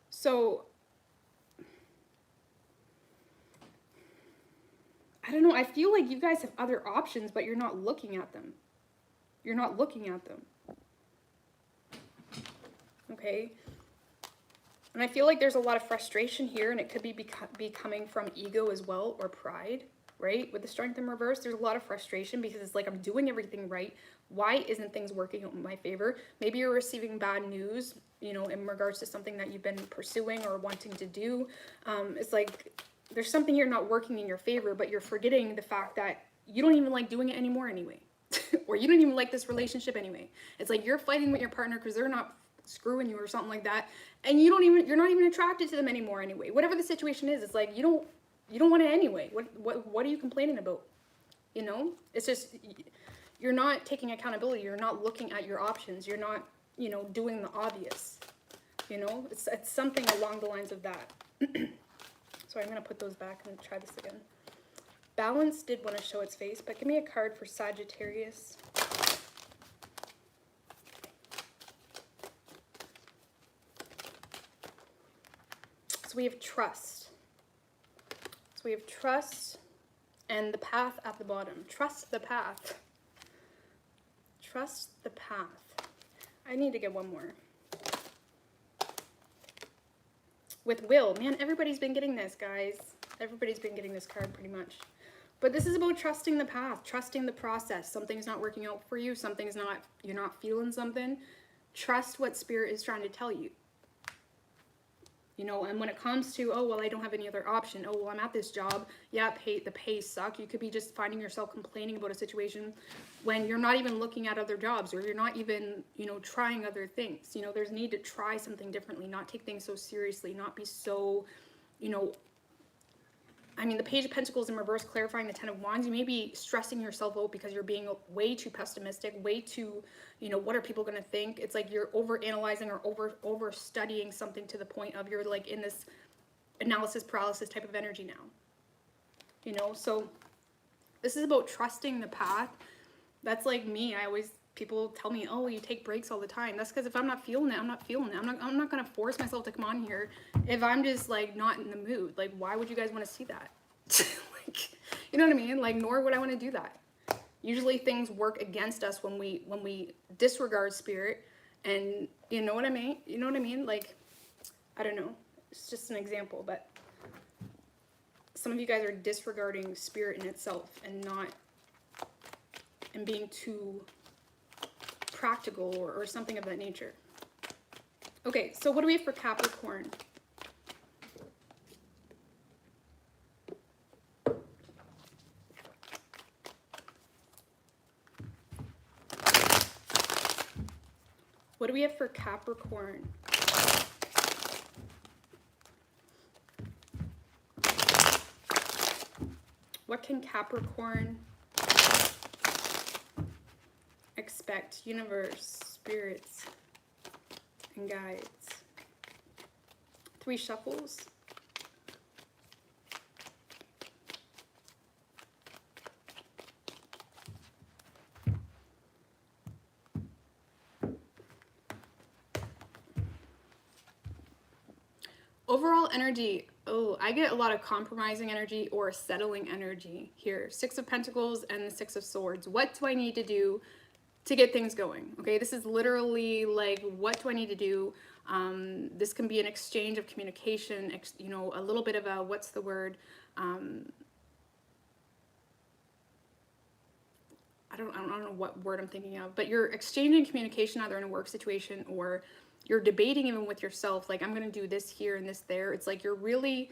So I don't know, I feel like you guys have other options, but you're not looking at them. You're not looking at them. okay? And I feel like there's a lot of frustration here, and it could be coming from ego as well, or pride, right? With the Strength in reverse, there's a lot of frustration because it's like, I'm doing everything right. Why isn't things working out in my favor? Maybe you're receiving bad news, you know, in regards to something that you've been pursuing or wanting to do. It's like there's something here not working in your favor, but you're forgetting the fact that you don't even like doing it anymore anyway. Or you don't even like this relationship anyway. It's like you're fighting with your partner because they're not screwing you or something like that, and you're not even attracted to them anymore anyway. Whatever the situation is, it's like you don't want it anyway. What are you complaining about? You know, it's just you're not taking accountability. You're not looking at your options. You're not, you know, doing the obvious. You know, it's something along the lines of that. So I'm gonna put those back and try this again. Balance did want to show its face, but give me a card for Sagittarius. So we have trust. So we have trust and the path at the bottom. Trust the path. Trust the path. I need to get one more. With will. Man, everybody's been getting this, guys. Everybody's been getting this card pretty much. But this is about trusting the path, trusting the process. Something's not working out for you. Something's not, you're not feeling something. Trust what Spirit is trying to tell you. You know, and when it comes to, oh, well, I don't have any other option. Oh, well, I'm at this job. Yeah, the pay suck. You could be just finding yourself complaining about a situation when you're not even looking at other jobs, or you're not even, you know, trying other things. You know, there's a need to try something differently, not take things so seriously, not be so, you know, I mean, the Page of Pentacles in reverse, clarifying the Ten of Wands. You may be stressing yourself out because you're being way too pessimistic, way too, you know, what are people going to think? It's like you're over analyzing or over studying something to the point of you're like in this analysis paralysis type of energy now. You know, so this is about trusting the path. That's like me. People tell me, oh, you take breaks all the time. That's because if I'm not feeling it, I'm not feeling it. I'm not going to force myself to come on here if I'm just like not in the mood. Like, why would you guys want to see that? Like, you know what I mean? Like, nor would I want to do that. Usually things work against us when we disregard Spirit, and you know what I mean? You know what I mean? Like, I don't know. It's just an example, but some of you guys are disregarding Spirit in itself and being too practical or something of that nature. Okay, so what do we have for Capricorn? What do we have for Capricorn? What can Capricorn expect? Universe, spirits, and guides. 3 shuffles. Overall energy. Oh, I get a lot of compromising energy or settling energy here. 6 of Pentacles and the 6 of Swords. What do I need to do to get things going? Okay, this is literally like, what do I need to do? This can be an exchange of communication, you know, a little bit of a, what's the word? I don't know what word I'm thinking of, but you're exchanging communication either in a work situation or you're debating even with yourself, like, I'm going to do this here and this there. It's like you're really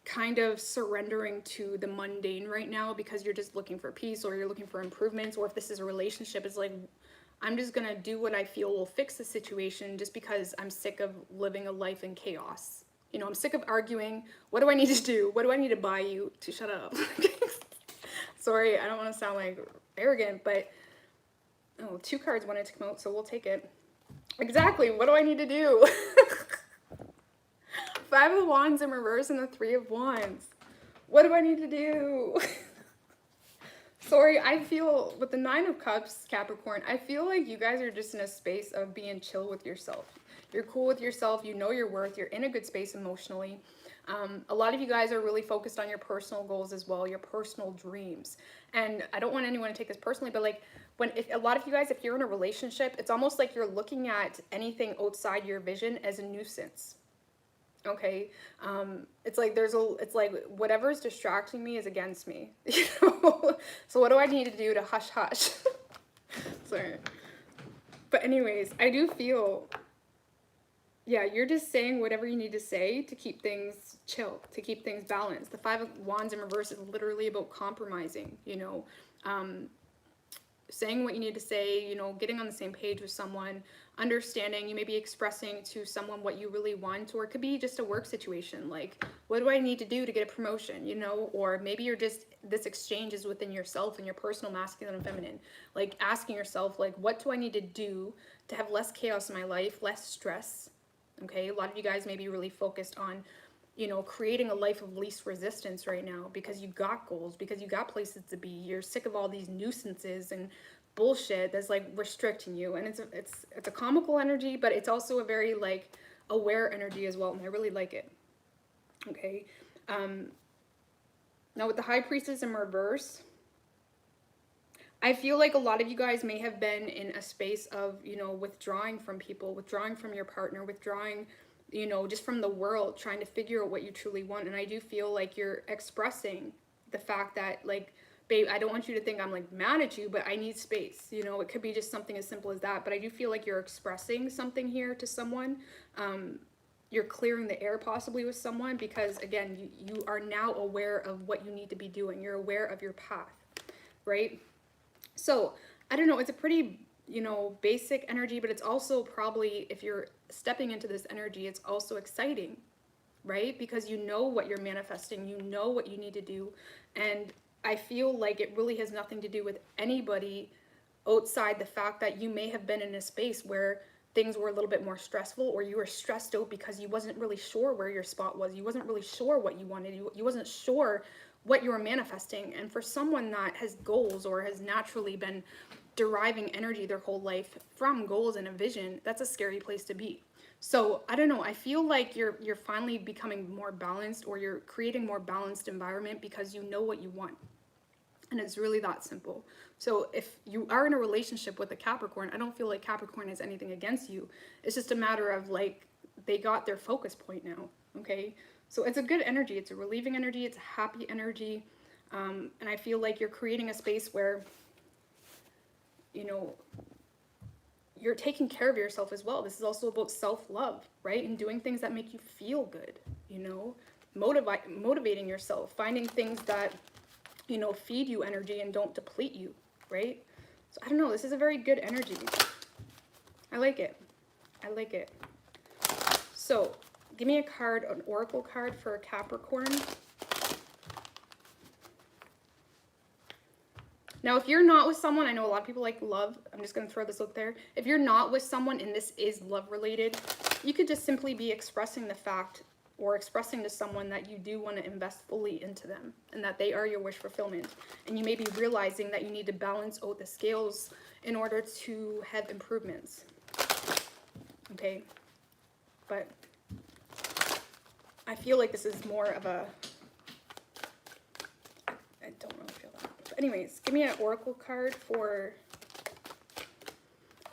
kind of surrendering to the mundane right now because you're just looking for peace, or you're looking for improvements, or if this is a relationship, it's like, I'm just going to do what I feel will fix the situation just because I'm sick of living a life in chaos. You know, I'm sick of arguing. What do I need to do? What do I need to buy you to shut up? Sorry, I don't want to sound like arrogant, but oh, 2 cards wanted to come out, so we'll take it. Exactly, what do I need to do? 5 of Wands in reverse and the 3 of Wands. What do I need to do? Sorry, I feel with the 9 of Cups, Capricorn, I feel like you guys are just in a space of being chill with yourself. You're cool with yourself, you know your worth, you're in a good space emotionally. A lot of you guys are really focused on your personal goals as well, your personal dreams. And I don't want anyone to take this personally, but like if a lot of you guys, if you're in a relationship, it's almost like you're looking at anything outside your vision as a nuisance. Okay, it's like it's like whatever's distracting me is against me. You know? So what do I need to do to hush hush? Sorry. But anyways, I do feel, yeah, you're just saying whatever you need to say to keep things chill, to keep things balanced. The Five of Wands in reverse is literally about compromising, you know, saying what you need to say, you know, getting on the same page with someone, understanding, you may be expressing to someone what you really want, or it could be just a work situation, like, what do I need to do to get a promotion, you know, or maybe you're just, this exchange is within yourself and your personal masculine and feminine, like asking yourself, like, what do I need to do to have less chaos in my life, less stress, okay? A lot of you guys may be really focused on, you know, creating a life of least resistance right now because you got goals, because you got places to be. You're sick of all these nuisances and bullshit that's like restricting you. And it's a comical energy, but it's also a very like aware energy as well. And I really like it. Okay. Now with the High Priestess in reverse, I feel like a lot of you guys may have been in a space of, you know, withdrawing from people, withdrawing from your partner, withdrawing, you know, just from the world, trying to figure out what you truly want. And I do feel like you're expressing the fact that, like, babe, I don't want you to think I'm like mad at you, but I need space. You know, it could be just something as simple as that. But I do feel like you're expressing something here to someone. You're clearing the air possibly with someone because, again, you are now aware of what you need to be doing. You're aware of your path, right? So I don't know, it's a pretty, you know, basic energy, but it's also probably, if you're stepping into this energy, it's also exciting, right? Because you know what you're manifesting, you know what you need to do. And I feel like it really has nothing to do with anybody outside the fact that you may have been in a space where things were a little bit more stressful, or you were stressed out because you wasn't really sure where your spot was. You wasn't really sure what you wanted. You wasn't sure what you were manifesting. And for someone that has goals or has naturally been deriving energy their whole life from goals and a vision, that's a scary place to be. So I don't know, I feel like you're finally becoming more balanced, or you're creating more balanced environment because you know what you want. And it's really that simple. So if you are in a relationship with a Capricorn, I don't feel like Capricorn has anything against you. It's just a matter of like, they got their focus point now, okay? So it's a good energy. It's a relieving energy. It's a happy energy. And I feel like you're creating a space where, you know, you're taking care of yourself as well. This is also about self-love, right? And doing things that make you feel good, you know, motivating yourself, finding things that, you know, feed you energy and don't deplete you, right? So I don't know, this is a very good energy. I like it. I like it. So give me a card, an oracle card for a Capricorn. Now, if you're not with someone, I know a lot of people like love. I'm just going to throw this out there. If you're not with someone and this is love related, you could just simply be expressing the fact, or expressing to someone that you do want to invest fully into them and that they are your wish fulfillment. And you may be realizing that you need to balance out the scales in order to have improvements. Okay? But I feel like this is more of a, I don't really feel that. But anyways, give me an oracle card for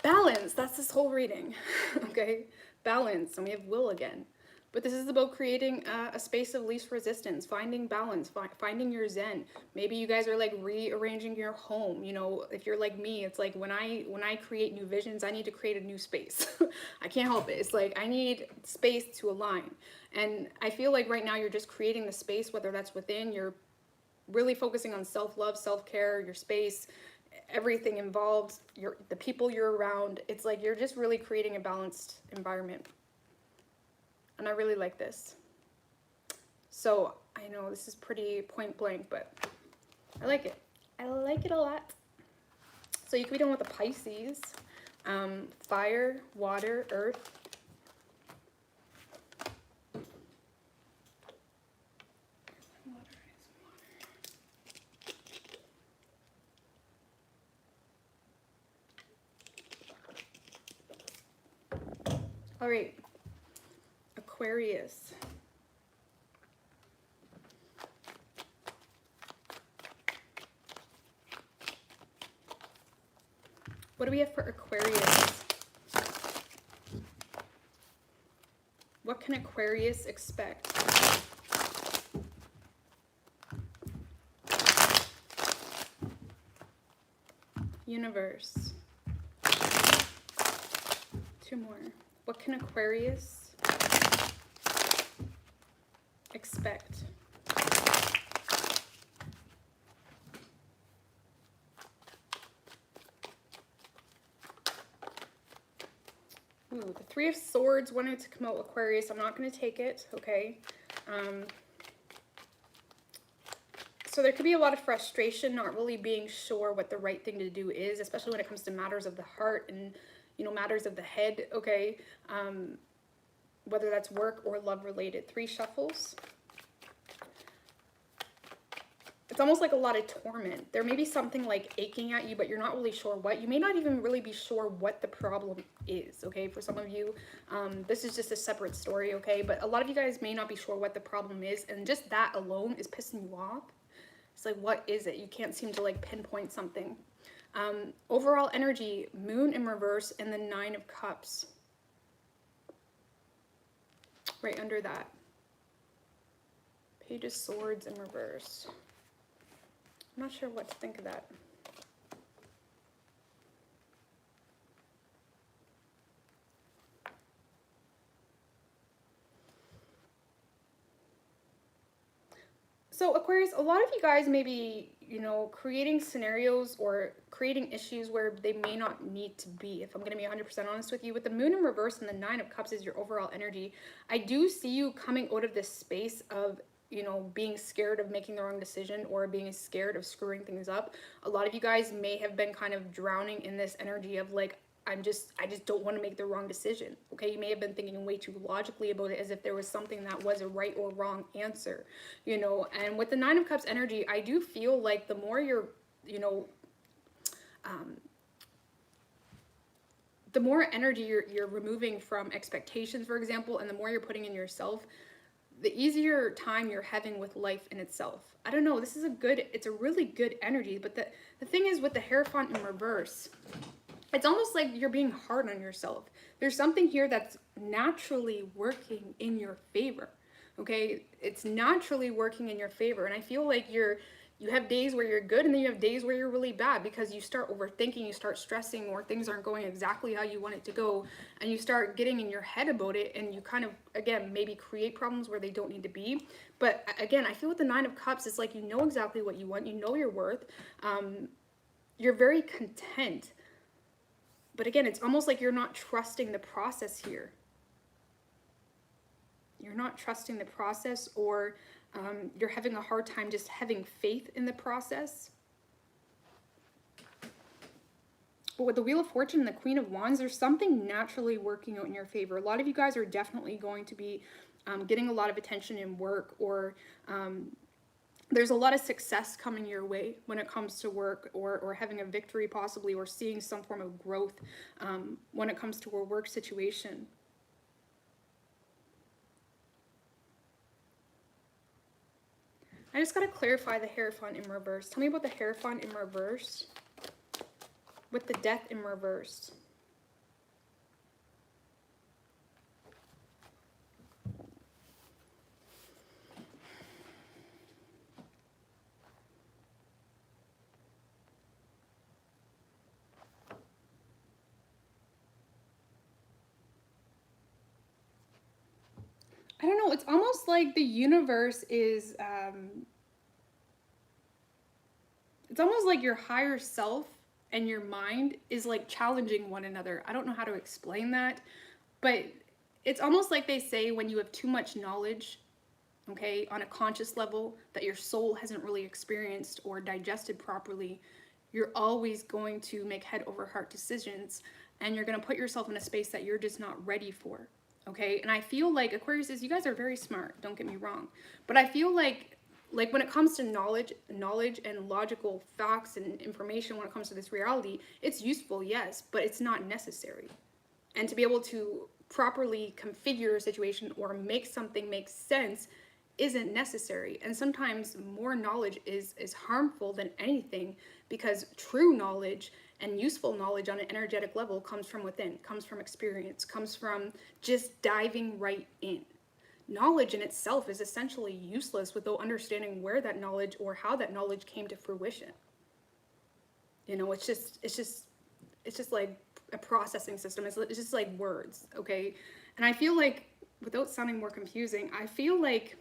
balance. That's this whole reading. Okay? Balance. And we have will again. But this is about creating a space of least resistance, finding balance, finding your zen. Maybe you guys are like rearranging your home. You know, if you're like me, it's like when I create new visions, I need to create a new space. I can't help it. It's like I need space to align. And I feel like right now you're just creating the space, whether that's within, you're really focusing on self-love, self-care, your space, everything involved, the people you're around. It's like you're just really creating a balanced environment. And I really like this. So I know this is pretty point blank, but I like it. I like it a lot. So you could be done with the Pisces. Fire, water, earth. All right. Aquarius. What do we have for Aquarius? What can Aquarius expect? Universe. 2 more. What can Aquarius expect? Ooh, the 3 of Swords wanted to come out Aquarius. I'm not going to take it, okay? So there could be a lot of frustration, not really being sure what the right thing to do is, especially when it comes to matters of the heart and, you know, matters of the head, okay? Whether that's work or love related. 3 shuffles. It's almost like a lot of torment. There may be something like aching at you, but you're not really sure what. You may not even really be sure what the problem is, okay? For some of you, this is just a separate story, okay? But a lot of you guys may not be sure what the problem is, and just that alone is pissing you off. It's like, what is it? You can't seem to like pinpoint something. Overall energy, Moon in reverse and the 9 of Cups. Right under that. Page of Swords in reverse. I'm not sure what to think of that. So Aquarius, a lot of you guys may be, you know, creating scenarios or creating issues where they may not need to be. If I'm going to be 100% honest with you, with the Moon in reverse and the 9 of Cups is your overall energy, I do see you coming out of this space of, you know, being scared of making the wrong decision or being scared of screwing things up. A lot of you guys may have been kind of drowning in this energy of like, I just don't want to make the wrong decision. Okay, you may have been thinking way too logically about it as if there was something that was a right or wrong answer, you know. And with the 9 of Cups energy, I do feel like the more you're, you know, the more energy you're removing from expectations, for example, and the more you're putting in yourself, the easier time you're having with life in itself. I don't know, this is it's a really good energy, but the thing is with the Hierophant in reverse, it's almost like you're being hard on yourself. There's something here that's naturally working in your favor, okay? It's naturally working in your favor, and I feel like you have days where you're good, and then you have days where you're really bad because you start overthinking, you start stressing, or things aren't going exactly how you want it to go, and you start getting in your head about it, and you kind of, again, maybe create problems where they don't need to be. But again, I feel with the 9 of Cups, it's like you know exactly what you want, you know your worth, you're very content. But again, it's almost like you're not trusting the process here. You're not trusting the process, or you're having a hard time just having faith in the process. But with the Wheel of Fortune and the Queen of Wands, there's something naturally working out in your favor. A lot of you guys are definitely going to be getting a lot of attention in work, or there's a lot of success coming your way when it comes to work, or having a victory possibly, or seeing some form of growth when it comes to a work situation. I just got to clarify the Hierophant in reverse. Tell me about the Hierophant in reverse with the Death in reverse. I don't know, it's almost like the universe is, it's almost like your higher self and your mind is like challenging one another. I don't know how to explain that, but it's almost like they say when you have too much knowledge, okay, on a conscious level that your soul hasn't really experienced or digested properly, you're always going to make head over heart decisions, and you're going to put yourself in a space that you're just not ready for. Okay, and I feel like Aquarius is, you guys are very smart, don't get me wrong, but I feel like when it comes to knowledge and logical facts and information, when it comes to this reality, it's useful, yes, but it's not necessary. And to be able to properly configure a situation or make something make sense isn't necessary. And sometimes more knowledge is harmful than anything, because true knowledge And useful knowledge on an energetic level comes from within, comes from experience, comes from just diving right in. Knowledge in itself is essentially useless without understanding where that knowledge or how that knowledge came to fruition. You know, it's just like a processing system. It's just like words, okay? And I feel like, without sounding more confusing, I feel like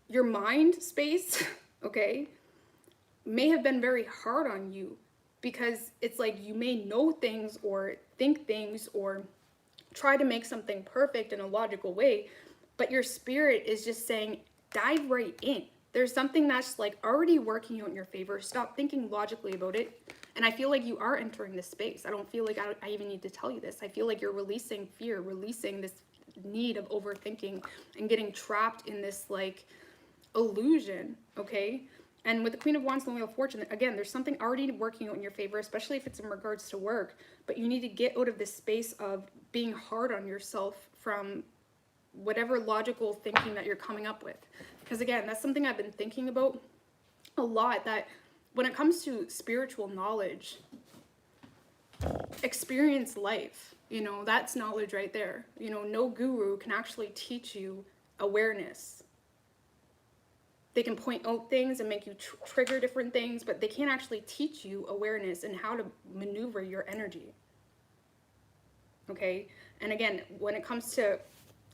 your mind space, okay, may have been very hard on you, because it's like you may know things or think things or try to make something perfect in a logical way, but your spirit is just saying, dive right in. There's something that's like already working out in your favor. Stop thinking logically about it. And I feel like you are entering this space. I don't feel like I even need to tell you this. I feel like you're releasing fear, releasing this need of overthinking and getting trapped in this like illusion, okay? And with the Queen of Wands and the Wheel of Fortune, again, there's something already working out in your favor, especially if it's in regards to work. But you need to get out of this space of being hard on yourself from whatever logical thinking that you're coming up with. Because again, that's something I've been thinking about a lot, that when it comes to spiritual knowledge, experience life, you know, that's knowledge right there. You know, no guru can actually teach you awareness. They can point out things and make you trigger different things, but they can't actually teach you awareness and how to maneuver your energy. Okay? And again, when it comes to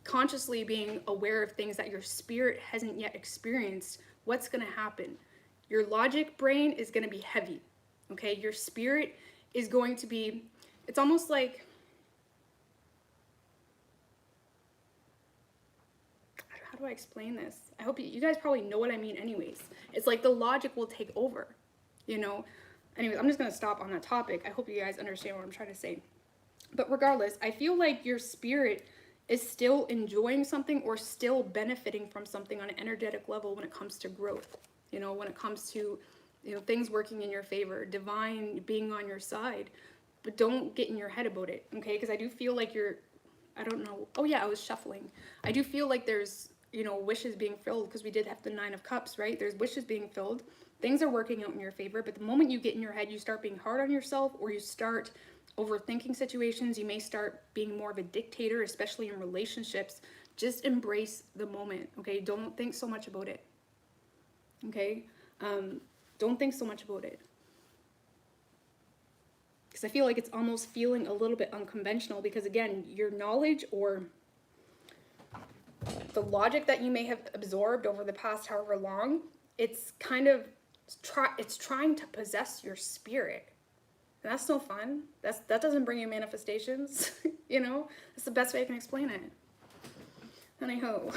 consciously being aware of things that your spirit hasn't yet experienced, what's going to happen? Your logic brain is going to be heavy. Okay? Your spirit is going to be, it's almost like, how do I explain this? I hope you guys probably know what I mean anyways. It's like the logic will take over, you know? Anyways, I'm just going to stop on that topic. I hope you guys understand what I'm trying to say. But regardless, I feel like your spirit is still enjoying something or still benefiting from something on an energetic level when it comes to growth. You know, when it comes to, you know, things working in your favor, divine being on your side. But don't get in your head about it, okay? Because I do feel like you're, I don't know. Oh yeah, I was shuffling. I do feel like there's, you know, wishes being filled, because we did have the 9 of Cups, right? There's wishes being filled. Things are working out in your favor, but the moment you get in your head, you start being hard on yourself, or you start overthinking situations. You may start being more of a dictator, especially in relationships. Just embrace the moment, okay? Don't think so much about it, okay? Don't think so much about it. Because I feel like it's almost feeling a little bit unconventional, because again, your knowledge or the logic that you may have absorbed over the past however long, it's kind of, it's trying to possess your spirit. And that's no fun. That doesn't bring you manifestations, you know? That's the best way I can explain it. Anyhow,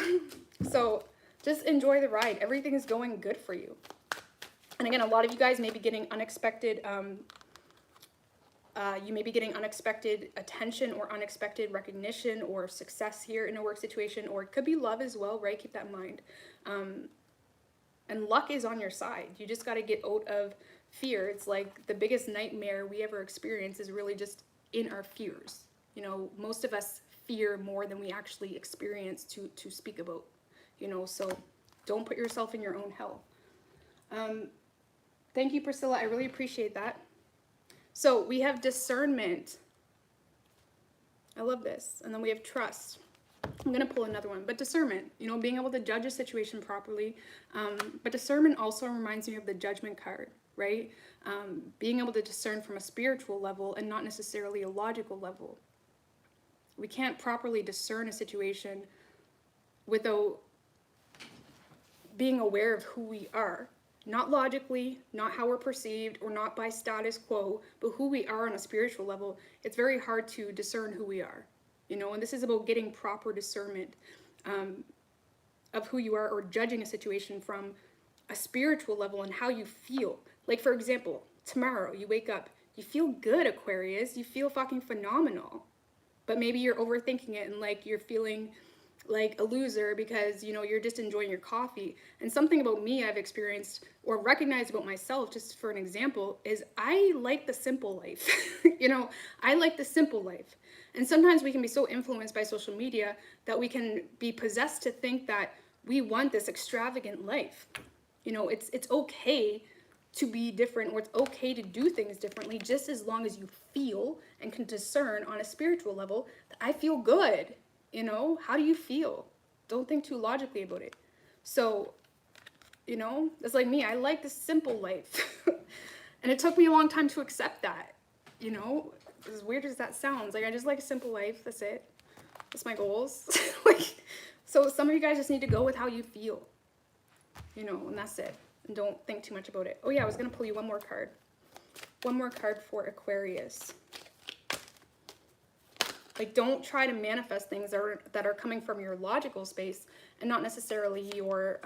so just enjoy the ride. Everything is going good for you. And again, a lot of you guys may be getting unexpected, you may be getting unexpected attention or unexpected recognition or success here in a work situation, or it could be love as well, right? Keep that in mind. And luck is on your side. You just got to get out of fear. It's like the biggest nightmare we ever experience is really just in our fears. You know, most of us fear more than we actually experience to speak about, you know, so don't put yourself in your own hell. Thank you, Priscilla. I really appreciate that. So we have discernment. I love this. And then we have trust. I'm going to pull another one. But discernment, you know, being able to judge a situation properly. But discernment also reminds me of the Judgment card, right? Being able to discern from a spiritual level and not necessarily a logical level. We can't properly discern a situation without being aware of who we are. Not logically, not how we're perceived, or not by status quo, but who we are on a spiritual level. It's very hard to discern who we are, you know, and this is about getting proper discernment of who you are, or judging a situation from a spiritual level and how you feel. Like, for example, tomorrow you wake up, you feel good, Aquarius, you feel fucking phenomenal, but maybe you're overthinking it and like you're feeling like a loser because, you know, you're just enjoying your coffee. And something about me I've experienced or recognized about myself, just for an example, is I like the simple life. You know, I like the simple life. And sometimes we can be so influenced by social media that we can be possessed to think that we want this extravagant life. You know, it's okay to be different, or it's okay to do things differently, just as long as you feel and can discern on a spiritual level that I feel good. You know, how do you feel? Don't think too logically about it. So, you know, it's like me. I like the simple life. And it took me a long time to accept that. You know, as weird as that sounds, like I just like a simple life. That's it. That's my goals. Like, so some of you guys just need to go with how you feel. You know, and that's it. And don't think too much about it. Oh yeah, I was gonna pull you one more card. One more card for Aquarius. Like, don't try to manifest things that are coming from your logical space and not necessarily your,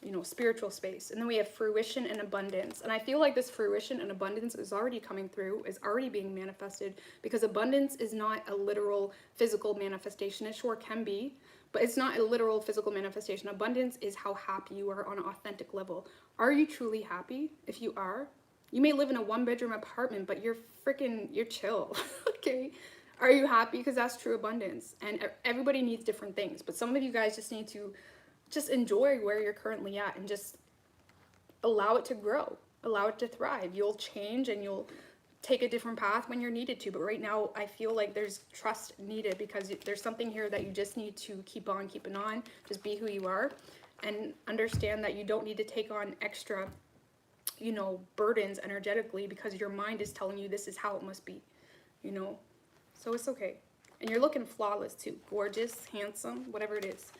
you know, spiritual space. And then we have fruition and abundance. And I feel like this fruition and abundance is already coming through, is already being manifested, because abundance is not a literal physical manifestation. It sure can be, but it's not a literal physical manifestation. Abundance is how happy you are on an authentic level. Are you truly happy? If you are, you may live in a 1-bedroom apartment, but you're chill. Okay. Are you happy? Because that's true abundance. And everybody needs different things, but some of you guys just need to just enjoy where you're currently at and just allow it to grow, allow it to thrive. You'll change and you'll take a different path when you're needed to. But right now I feel like there's trust needed, because there's something here that you just need to keep on keeping on. Just be who you are and understand that you don't need to take on extra, you know, burdens energetically, because your mind is telling you this is how it must be, you know. So it's okay. And you're looking flawless too. Gorgeous, handsome, whatever it is.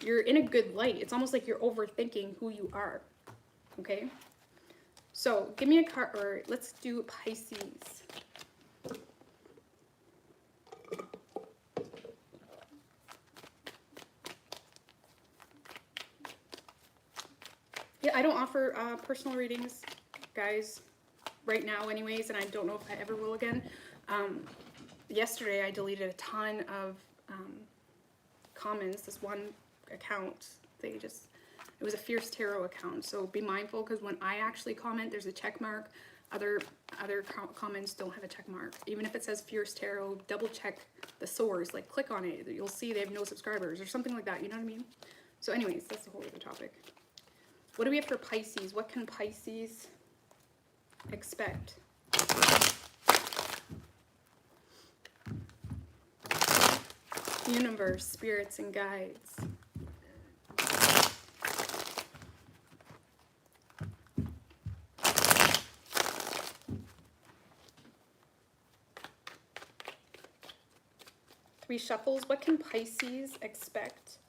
You're in a good light. It's almost like you're overthinking who you are. Okay? So give me a card, or let's do Pisces. Yeah, I don't offer personal readings, guys, right now anyways, and I don't know if I ever will again. Yesterday I deleted a ton of comments. This one account, it was a Fierce Tarot account, so be mindful, because when I actually comment, there's a check mark. Other comments don't have a check mark. Even if it says Fierce Tarot, double check the source, like click on it. You'll see they have no subscribers or something like that, you know what I mean? So anyways, that's the whole other topic. What do we have for Pisces? What can Pisces expect? Universe, spirits, and guides. Three shuffles. What can Pisces expect?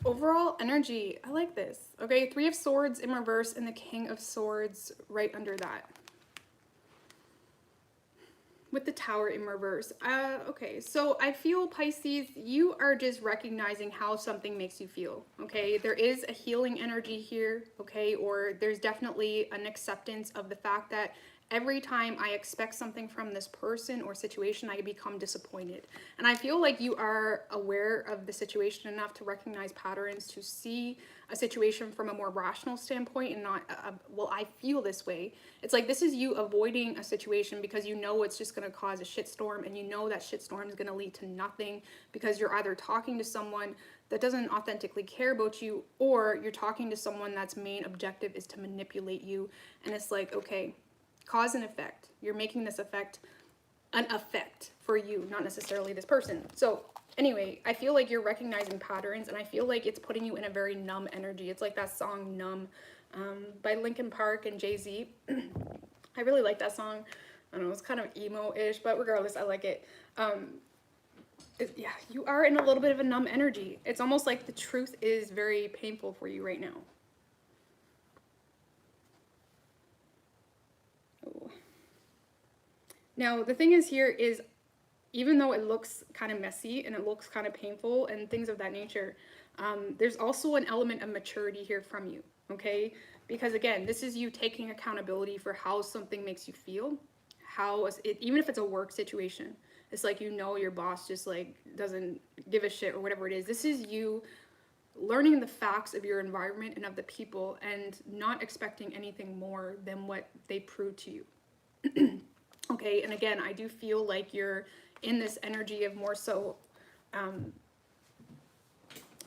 Overall energy, I like this. Okay, 3 of Swords in reverse and the King of Swords right under that. With the Tower in reverse. Okay, so I feel, Pisces, you are just recognizing how something makes you feel, okay? There is a healing energy here, okay? Or there's definitely an acceptance of the fact that every time I expect something from this person or situation, I become disappointed. And I feel like you are aware of the situation enough to recognize patterns, to see a situation from a more rational standpoint and not, well, I feel this way. It's like this is you avoiding a situation because you know it's just going to cause a shitstorm, and you know that shitstorm is going to lead to nothing, because you're either talking to someone that doesn't authentically care about you, or you're talking to someone that's main objective is to manipulate you. And it's like, okay, cause and effect. You're making this effect an effect for you, not necessarily this person. So anyway, I feel like you're recognizing patterns, and I feel like it's putting you in a very numb energy. It's like that song Numb by Linkin Park and Jay-Z. I really like that song. I don't know, it's kind of emo-ish, but regardless, I like it. Yeah, you are in a little bit of a numb energy. It's almost like the truth is very painful for you right now. Now, the thing is here is, even though it looks kind of messy and it looks kind of painful and things of that nature, there's also an element of maturity here from you, okay? Because again, this is you taking accountability for how something makes you feel, even if it's a work situation. It's like, you know, your boss just like doesn't give a shit or whatever it is. This is you learning the facts of your environment and of the people, and not expecting anything more than what they prove to you. Okay, and again, I do feel like you're in this energy of more so,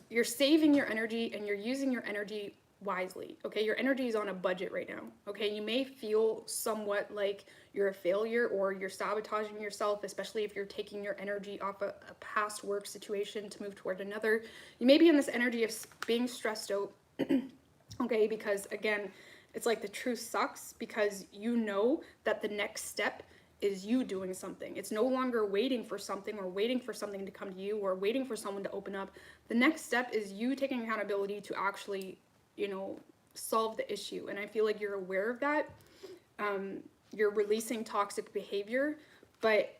you're saving your energy and you're using your energy wisely. Okay, your energy is on a budget right now. Okay, you may feel somewhat like you're a failure or you're sabotaging yourself, especially if you're taking your energy off a past work situation to move toward another. You may be in this energy of being stressed out. Okay, because again, it's like the truth sucks because you know that the next step is you doing something. It's no longer waiting for something or waiting for something to come to you or waiting for someone to open up. The next step is you taking accountability to actually, you know, solve the issue. And I feel like you're aware of that. You're releasing toxic behavior, but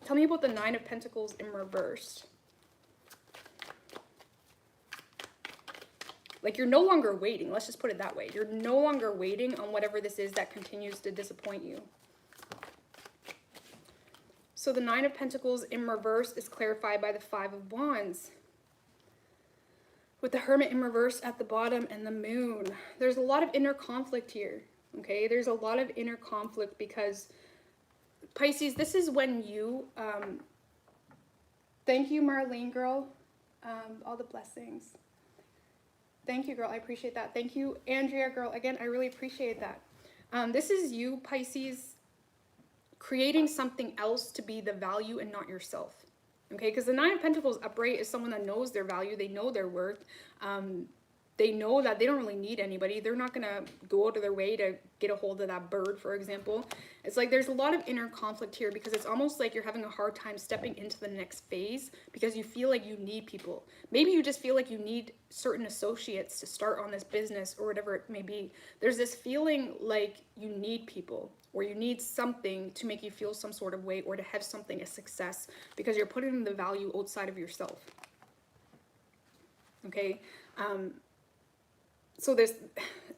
tell me about the Nine of Pentacles in reverse. Like, you're no longer waiting. Let's just put it that way. You're no longer waiting on whatever this is that continues to disappoint you. So the Nine of Pentacles in reverse is clarified by the Five of Wands, with the Hermit in reverse at the bottom and the Moon. There's a lot of inner conflict here, okay? There's a lot of inner conflict because, Pisces, this is when you, thank you, Marlene, girl, all the blessings. Thank you, girl. I appreciate that. Thank you, Andrea, girl. Again, I really appreciate that. This is you, Pisces, creating something else to be the value and not yourself. Okay, because the Nine of Pentacles upright is someone that knows their value. They know their worth. They know that they don't really need anybody. They're not going to go out of their way to get a hold of that bird, for example. It's like there's a lot of inner conflict here because it's almost like you're having a hard time stepping into the next phase because you feel like you need people. Maybe you just feel like you need certain associates to start on this business or whatever it may be. There's this feeling like you need people or you need something to make you feel some sort of way or to have something a success because you're putting the value outside of yourself. Okay? So there's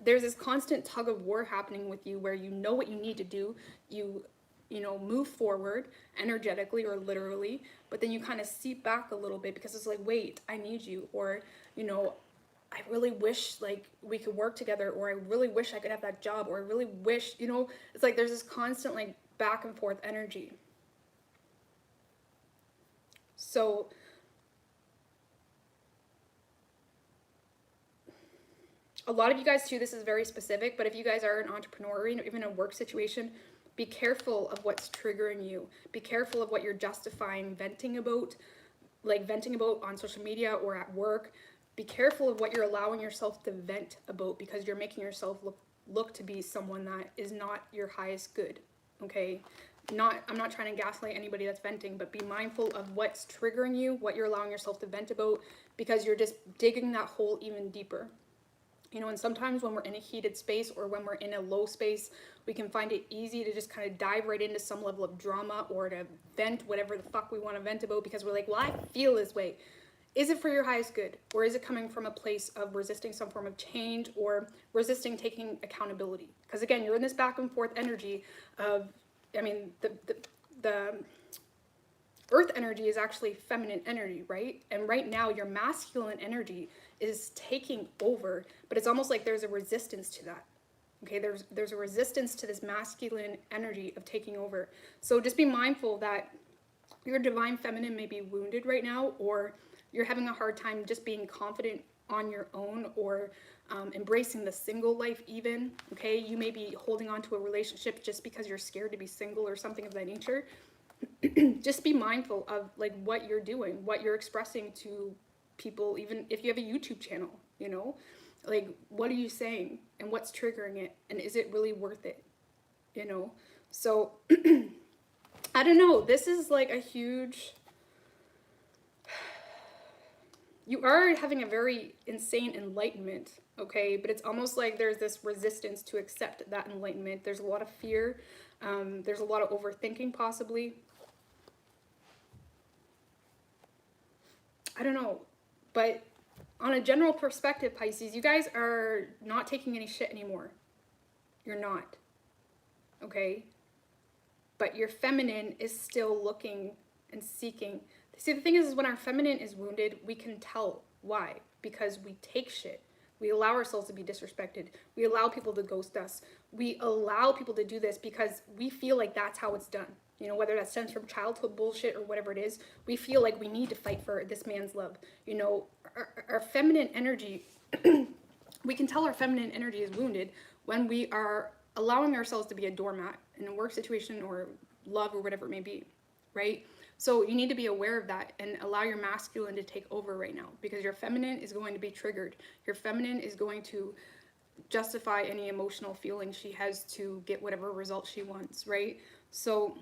this constant tug of war happening with you where you know what you need to do, you know, move forward energetically or literally, but then you kind of seep back a little bit because it's like, wait, I need you, or, you know, I really wish like we could work together, or I really wish I could have that job, or I really wish, you know, it's like there's this constant like back and forth energy. So a lot of you guys too, this is very specific, but if you guys are an entrepreneur or even a work situation, be careful of what's triggering you. Be careful of what you're justifying, venting about on social media or at work. Be careful of what you're allowing yourself to vent about because you're making yourself look to be someone that is not your highest good, okay? I'm not trying to gaslight anybody that's venting, but be mindful of what's triggering you, what you're allowing yourself to vent about, because you're just digging that hole even deeper. You know, and sometimes when we're in a heated space or when we're in a low space, we can find it easy to just kind of dive right into some level of drama or to vent whatever the fuck we want to vent about because we're like, well, I feel this way. Is it for your highest good? Or is it coming from a place of resisting some form of change or resisting taking accountability? Because again, you're in this back and forth energy of, I mean, the earth energy is actually feminine energy, right? And right now your masculine energy is taking over, but it's almost like there's a resistance to that. Okay, there's a resistance to this masculine energy of taking over. So just be mindful that your divine feminine may be wounded right now, or you're having a hard time just being confident on your own, or embracing the single life even. Okay, you may be holding on to a relationship just because you're scared to be single or something of that nature. Just be mindful of like what you're doing, what you're expressing to people, even if you have a YouTube channel, you know, like what are you saying and what's triggering it, and is it really worth it, you know? So I don't know, this is like a huge, you are having a very insane enlightenment, okay, but it's almost like there's this resistance to accept that enlightenment. There's a lot of fear, there's a lot of overthinking possibly. I don't know, but on a general perspective, Pisces, you guys are not taking any shit anymore. You're not, okay? But your feminine is still looking and seeking. See, the thing is when our feminine is wounded, we can tell why. Because we take shit. We allow ourselves to be disrespected. We allow people to ghost us. We allow people to do this because we feel like that's how it's done. You know, whether that stems from childhood bullshit or whatever it is, we feel like we need to fight for this man's love. You know, our feminine energy, we can tell our feminine energy is wounded when we are allowing ourselves to be a doormat in a work situation or love or whatever it may be, right? So you need to be aware of that and allow your masculine to take over right now, because your feminine is going to be triggered. Your feminine is going to justify any emotional feelings she has to get whatever result she wants, right? So,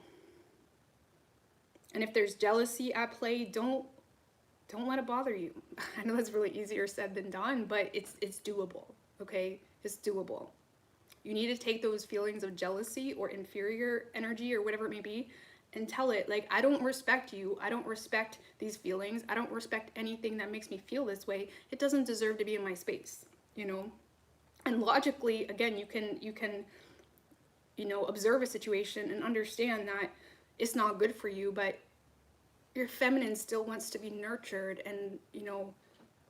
and if there's jealousy at play, don't let it bother you. I know that's really easier said than done, but it's doable, okay? It's doable. You need to take those feelings of jealousy or inferior energy or whatever it may be and tell it, like, I don't respect you. I don't respect these feelings. I don't respect anything that makes me feel this way. It doesn't deserve to be in my space, you know? And logically, again, you can, you know, observe a situation and understand that it's not good for you, but your feminine still wants to be nurtured and, you know,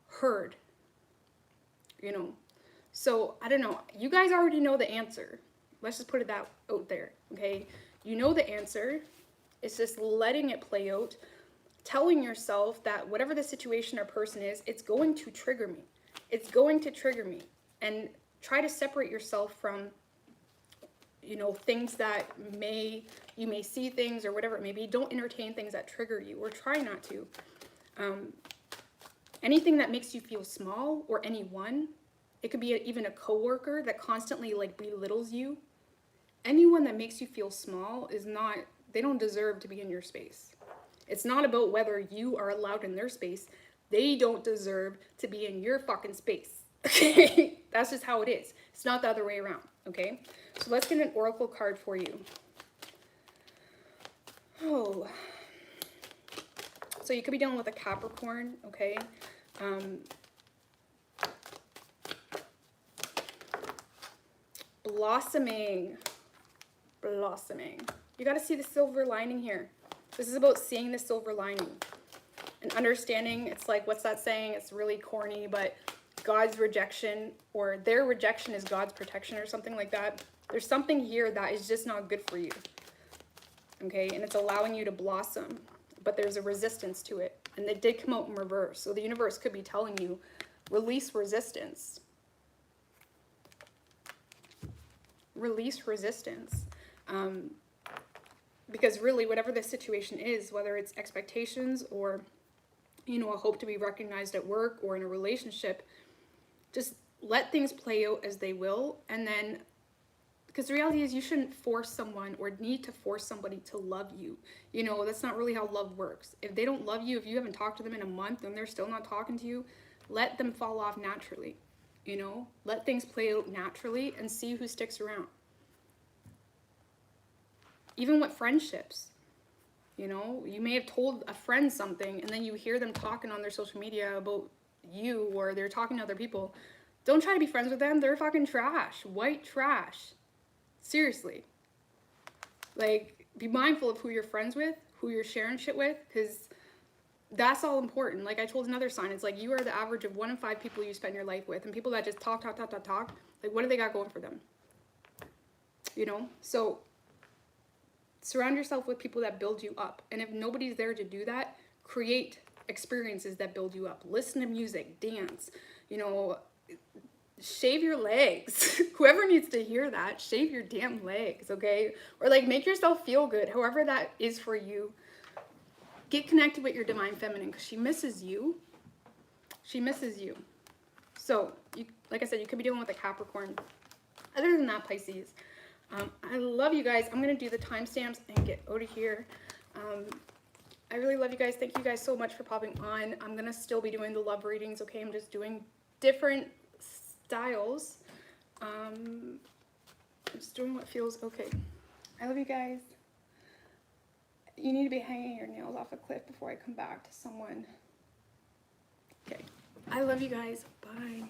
heard, you know? So, I don't know. You guys already know the answer. Let's just put it that out there, okay? You know the answer. It's just letting it play out, telling yourself that whatever the situation or person is, it's going to trigger me. It's going to trigger me. And try to separate yourself from, you know, things that you may see things or whatever it may be. Don't entertain things that trigger you, or try not to. Anything that makes you feel small, or anyone, it could be even a coworker that constantly like belittles you. Anyone that makes you feel small is not, they don't deserve to be in your space. It's not about whether you are allowed in their space. They don't deserve to be in your fucking space. Okay? That's just how it is. It's not the other way around. Okay? So let's get an oracle card for you. Oh. So you could be dealing with a Capricorn, okay? Blossoming. You got to see the silver lining here. This is about seeing the silver lining and understanding. It's like, what's that saying? It's really corny, but God's rejection, or their rejection, is God's protection, or something like that. There's something here that is just not good for you, okay? And it's allowing you to blossom, but there's a resistance to it, and it did come out in reverse. So the universe could be telling you, release resistance. Release resistance. Because really, whatever the situation is, whether it's expectations or, you know, a hope to be recognized at work or in a relationship, just let things play out as they will. And then, because the reality is, you shouldn't force someone or need to force somebody to love you. You know, that's not really how love works. If they don't love you, if you haven't talked to them in a month and they're still not talking to you, let them fall off naturally. You know, let things play out naturally and see who sticks around. Even with friendships, you know, you may have told a friend something and then you hear them talking on their social media about you, or they're talking to other people. Don't try to be friends with them. They're fucking trash. White trash. Seriously. Like, be mindful of who you're friends with, who you're sharing shit with, because that's all important. Like I told another sign, it's like you are the average of 1 in 5 people you spend your life with, and people that just talk, like, what do they got going for them? You know? So surround yourself with people that build you up. And if nobody's there to do that, create experiences that build you up. Listen to music, dance, you know, shave your legs. Whoever needs to hear that, shave your damn legs, okay? Or like make yourself feel good, however that is for you. Get connected with your divine feminine, because she misses you. She misses you. So, like I said, you could be dealing with a Capricorn. Other than that, Pisces, I love you guys. I'm going to do the timestamps and get out of here. I really love you guys. Thank you guys so much for popping on. I'm going to still be doing the love readings, okay? I'm just doing different styles. I'm just doing what feels okay. I love you guys. You need to be hanging your nails off a cliff before I come back to someone. Okay. I love you guys. Bye.